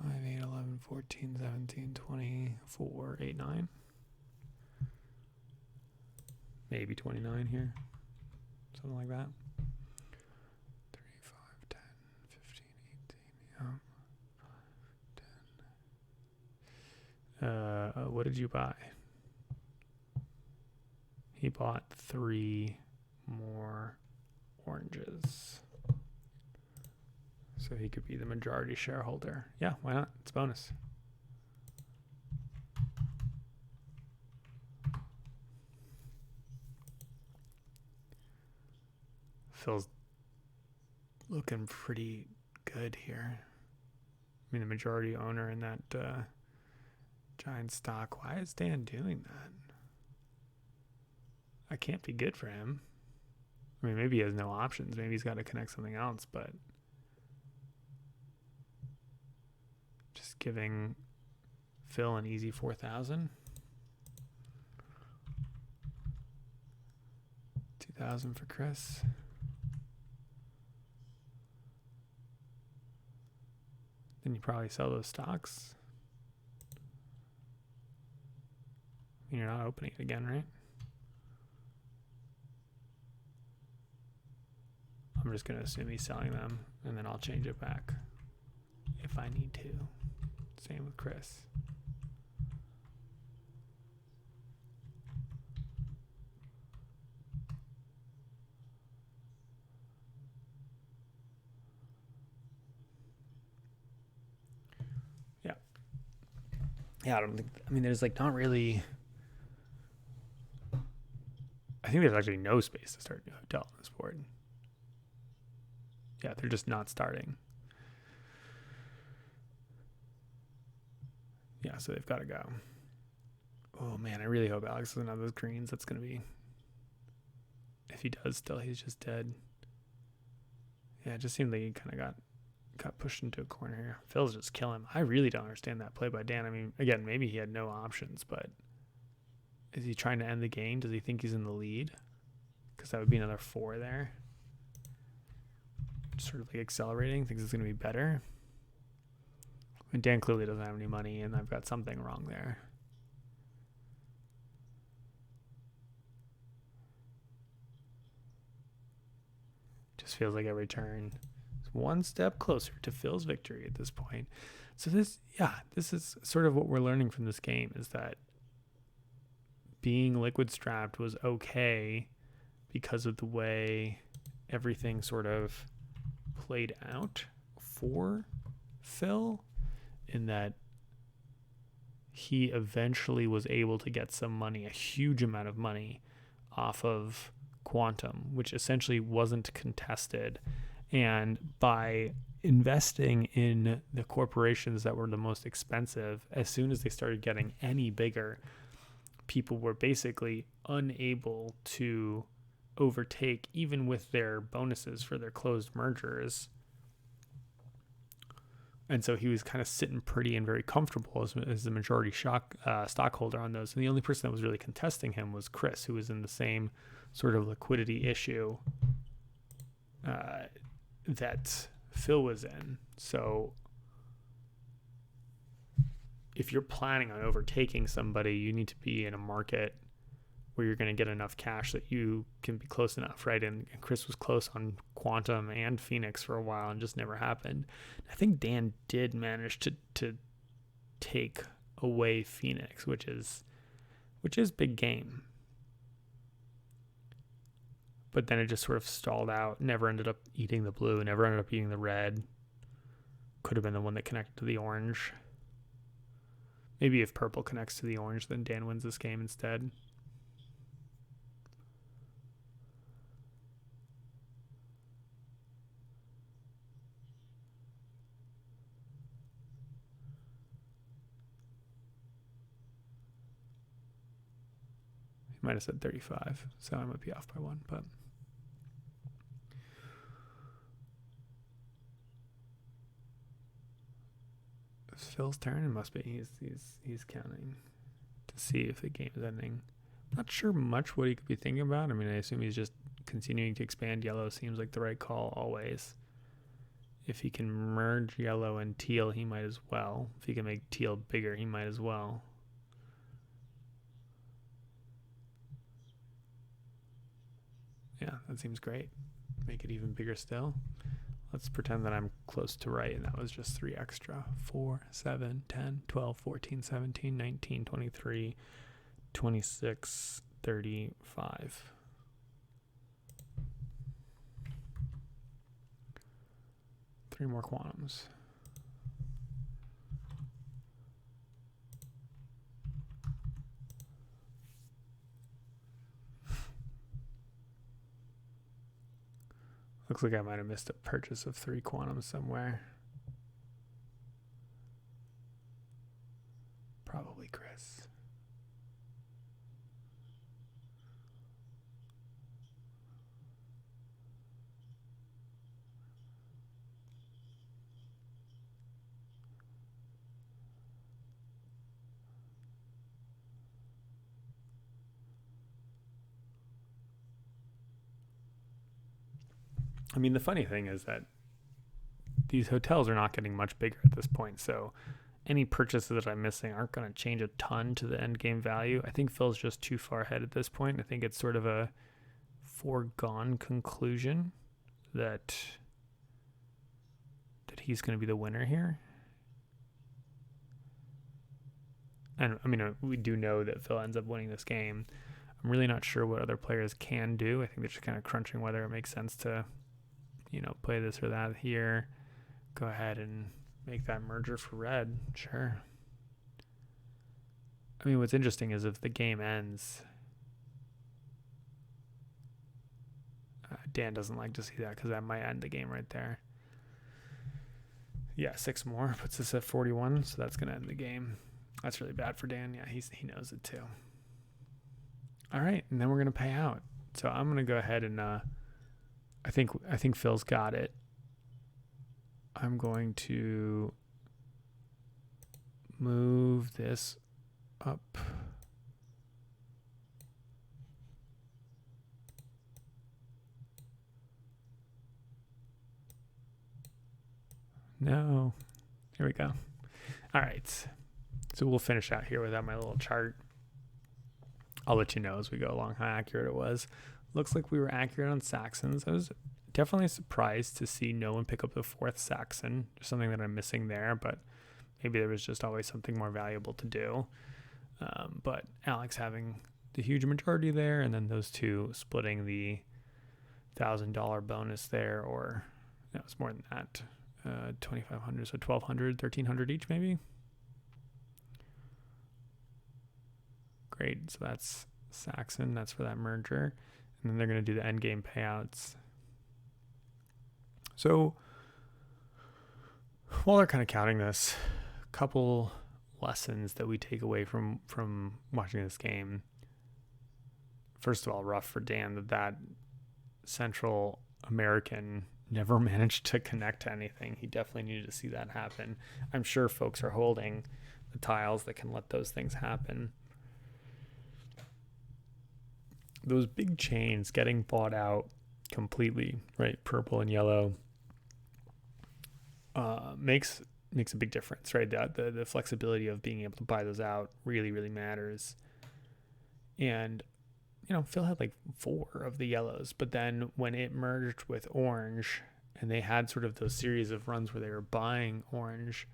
S1: 5, 8, 11, 14, 17, 24, 8, 9. Maybe 29 here. Something like that. 3, 5, 10, 15, 18, yeah. 5, 10. What did you buy? He bought 3 more oranges. So he could be the majority shareholder. Yeah, why not? It's bonus. Phil's looking pretty good here. I mean, the majority owner in that giant stock. Why is Dan doing that? That can't be good for him. I mean, maybe he has no options. Maybe he's got to connect something else, but just giving Phil an easy 4,000. 2,000 for Chris. Then you probably sell those stocks. I mean, you're not opening it again, right? I'm just going to assume he's selling them, and then I'll change it back if I need to. Same with Chris. Yeah, I don't think, I mean, there's like not really, I think there's actually no space to start a new hotel on this board. Yeah, they're just not starting. Yeah, so they've got to go. Oh man, I really hope Alex doesn't have those greens. That's going to be, if he does still, he's just dead. Yeah, it just seemed like he kind of got pushed into a corner here. Phil's just killing him. I really don't understand that play by Dan. I mean, again, maybe he had no options, but is he trying to end the game? Does he think he's in the lead? Because that would be another 4 there. Just sort of like accelerating. Thinks it's going to be better. And Dan clearly doesn't have any money, and I've got something wrong there. Just feels like every turn one step closer to Phil's victory at this point. So this is sort of what we're learning from this game, is that being liquid strapped was okay because of the way everything sort of played out for Phil, in that he eventually was able to get some money, a huge amount of money, off of Quantum, which essentially wasn't contested. And by investing in the corporations that were the most expensive, as soon as they started getting any bigger, people were basically unable to overtake, even with their bonuses for their closed mergers. And so he was kind of sitting pretty and very comfortable as the majority stockholder on those. And the only person that was really contesting him was Chris, who was in the same sort of liquidity issue that Phil was in. So if you're planning on overtaking somebody, you need to be in a market where you're going to get enough cash that you can be close enough, right? And Chris was close on Quantum and Phoenix for a while and just never happened. I think Dan did manage to take away Phoenix, which is big game. But then it just sort of stalled out, never ended up eating the blue, never ended up eating the red. Could have been the one that connected to the orange. Maybe if purple connects to the orange, then Dan wins this game instead. He might have said 35, so I might be off by 1, but... It's Phil's turn. It must be. He's counting to see if the game is ending. Not sure much what he could be thinking about. I mean, I assume he's just continuing to expand yellow. Seems like the right call always. If he can merge yellow and teal, he might as well. If he can make teal bigger, he might as well. Yeah, that seems great. Make it even bigger still. Let's pretend that I'm close to right, and that was just 3 extra. 4, 7, 10, 12, 14, 17, 19, 23, 26, 35. Three more quantums. Looks like I might have missed a purchase of 3 quantum somewhere. Probably Chris. I mean, the funny thing is that these hotels are not getting much bigger at this point, so any purchases that I'm missing aren't going to change a ton to the end game value. I think Phil's just too far ahead at this point. I think it's sort of a foregone conclusion that he's going to be the winner here. And I mean, we do know that Phil ends up winning this game. I'm really not sure what other players can do. I think they're just kind of crunching whether it makes sense to, play this or that here. Go ahead and make that merger for red. Sure. I mean, what's interesting is if the game ends, Dan doesn't like to see that because that might end the game right there. Yeah, 6 more puts us at 41, so that's going to end the game. That's really bad for Dan. Yeah, he knows it too. All right, and then we're going to pay out. So I'm going to go ahead and I think Phil's got it. I'm going to move this up. No. Here we go. All right. So we'll finish out here without my little chart. I'll let you know as we go along how accurate it was. Looks like we were accurate on Saxons. I was definitely surprised to see no one pick up the 4th Saxon. There's something that I'm missing there, but maybe there was just always something more valuable to do. But Alex having the huge majority there, and then those two splitting the $1,000 bonus there, or no, it's more than that. 2,500, so 1,200, 1,300 each maybe. Great, so that's Saxon, that's for that merger. And then they're going to do the end game payouts. So while they're kind of counting this, a couple lessons that we take away from watching this game. First of all, rough for Dan that Central American never managed to connect to anything. He definitely needed to see that happen. I'm sure folks are holding the tiles that can let those things happen. Those big chains getting bought out completely, right? Purple and yellow makes a big difference, right? The flexibility of being able to buy those out really, really matters. And, Phil had like 4 of the yellows, but then when it merged with orange and they had sort of those series of runs where they were buying orange,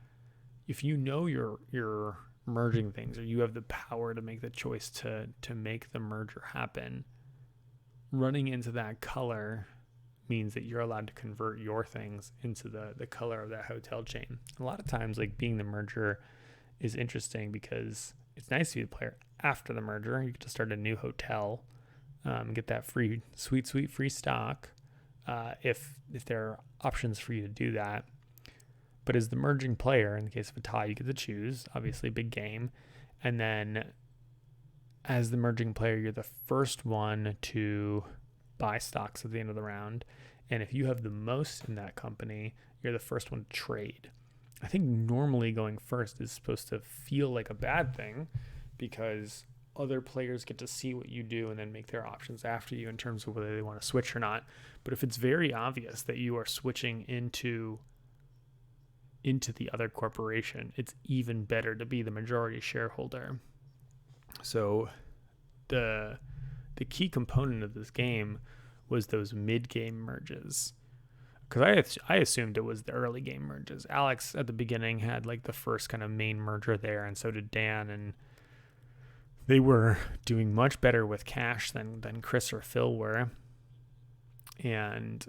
S1: if you're merging things, or you have the power to make the choice to make the merger happen, running into that color means that you're allowed to convert your things into the color of that hotel chain. A lot of times, like, being the merger is interesting because it's nice to be the player after the merger. You get to start a new hotel and get that free sweet free stock if there are options for you to do that. But as the merging player, in the case of a tie, you get to choose, obviously big game. And then as the merging player, you're the first one to buy stocks at the end of the round. And if you have the most in that company, you're the first one to trade. I think normally going first is supposed to feel like a bad thing because other players get to see what you do and then make their options after you in terms of whether they want to switch or not. But if it's very obvious that you are switching into the other corporation, it's even better to be the majority shareholder. So the key component of this game was those mid-game merges, because I assumed it was the early game merges. Alex at the beginning had like the first kind of main merger there, and so did Dan, and they were doing much better with cash than Chris or Phil were. And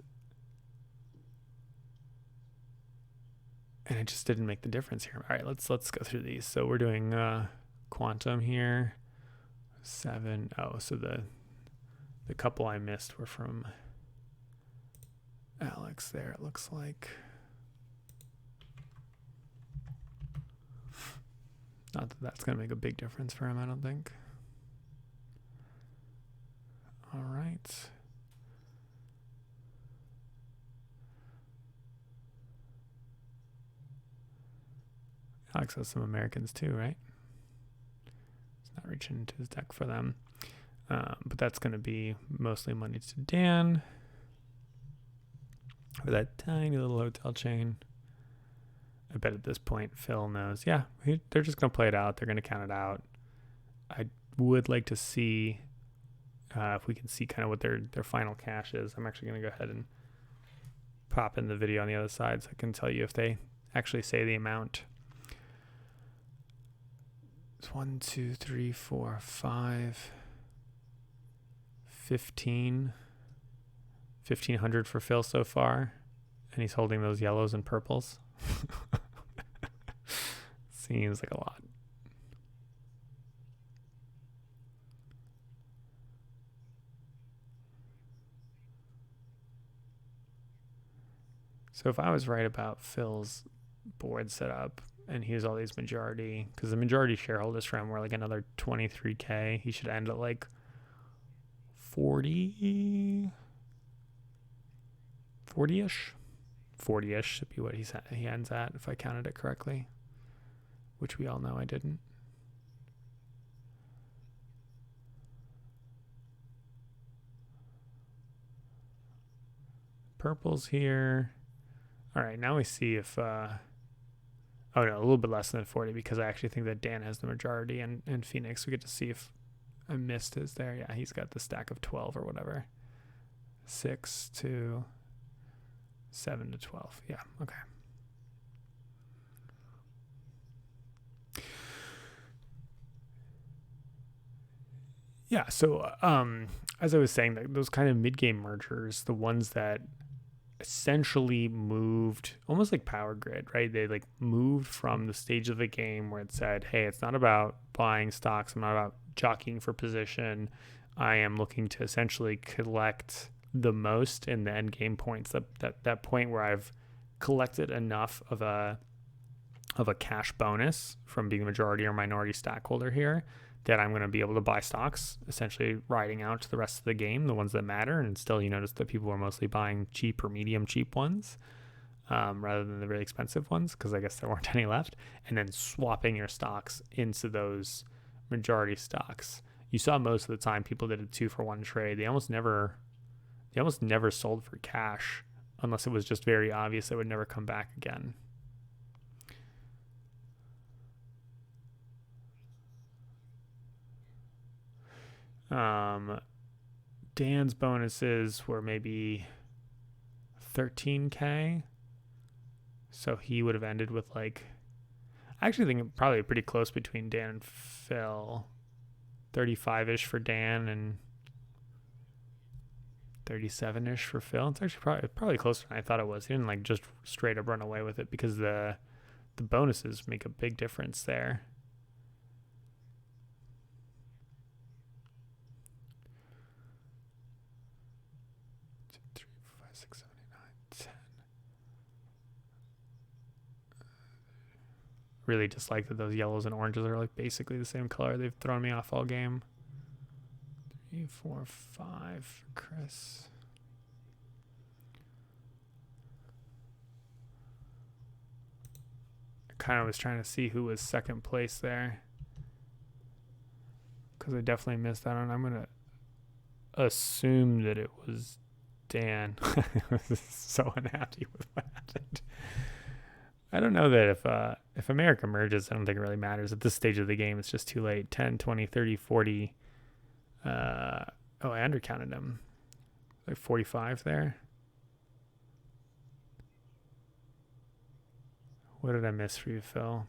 S1: it just didn't make the difference here. All right, let's go through these. So we're doing quantum here. 7. Oh, so the couple I missed were from Alex there, it looks like. Not that that's going to make a big difference for him, I don't think. All right. Alex has some Americans too, right? He's not reaching into his deck for them. But that's going to be mostly money to Dan for that tiny little hotel chain. I bet at this point Phil knows. Yeah, they're just going to play it out. They're going to count it out. I would like to see if we can see kind of what their final cash is. I'm actually going to go ahead and pop in the video on the other side so I can tell you if they actually say the amount. It's 1, 2, 3, 4, 5, 15. 1,500 for Phil so far. And he's holding those yellows and purples. Seems like a lot. So if I was right about Phil's board setup and he has all these majority, because the majority shareholders for him were like another 23K, he should end at like 40-ish. 40-ish should be what he ends at if I counted it correctly, which we all know I didn't. Purple's here. All right, now we see if oh no, a little bit less than 40 because I actually think that Dan has the majority and Phoenix. We get to see if I missed his there. Yeah, he's got the stack of 12 or whatever. 6 to 7 to 12. Yeah, okay. Yeah, so as I was saying, those kind of mid-game mergers, the ones that essentially moved almost like Power Grid, right? They like moved from the stage of the game where it said, hey, it's not about buying stocks. I'm not about jockeying for position. I am looking to essentially collect the most in the end game points. That point where I've collected enough of a cash bonus from being a majority or minority stakeholder here that I'm going to be able to buy stocks, essentially riding out the rest of the game, the ones that matter. And still, you notice that people are mostly buying cheap or medium cheap ones rather than the really expensive ones, because I guess there weren't any left. And then swapping your stocks into those majority stocks. You saw most of the time people did a 2-for-1 trade. They almost never sold for cash unless it was just very obvious it would never come back again. Dan's bonuses were maybe 13K. So he would have ended with like, I actually think probably pretty close between Dan and Phil. 35-ish for Dan and 37-ish for Phil. It's actually probably closer than I thought it was. He didn't like just straight up run away with it because the bonuses make a big difference there. Really dislike that those yellows and oranges are like basically the same color. They've thrown me off all game. 3, 4, 5 for Chris. I kind of was trying to see who was second place there, because I definitely missed that one. I'm going to assume that it was Dan. I was so unhappy with what happened. I don't know that if America merges, I don't think it really matters. At this stage of the game, it's just too late. 10, 20, 30, 40. I undercounted them. Like 45 there. What did I miss for you, Phil?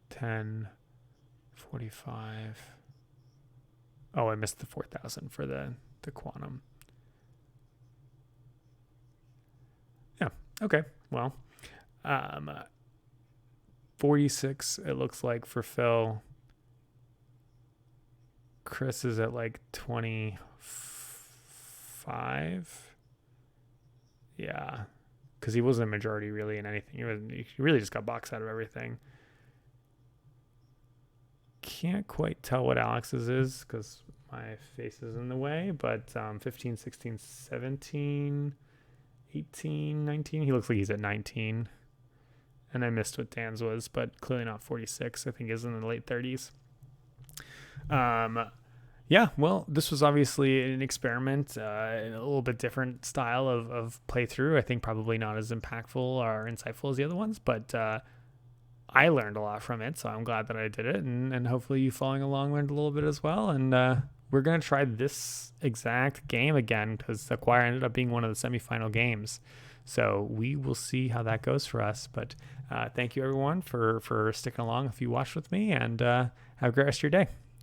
S1: 10, 45. Oh, I missed the 4,000 for the quantum. Yeah. Okay. Well, 46, it looks like, for Phil. Chris is at like 25 5. Yeah, because he wasn't a majority really in anything. He really just got boxed out of everything. Can't quite tell what Alex's is because my face is in the way, but 15, 16, 17, 18, 19. He looks like he's at 19. And I missed what Dan's was, but clearly not 46. I think is in the late 30s. Yeah, well, this was obviously an experiment, a little bit different style of playthrough. I think probably not as impactful or insightful as the other ones, but I learned a lot from it, so I'm glad that I did it, and hopefully you following along learned a little bit as well. And we're going to try this exact game again because Acquire ended up being one of the semifinal games. So we will see how that goes for us. But thank you, everyone, for sticking along if you watched with me, and have a great rest of your day.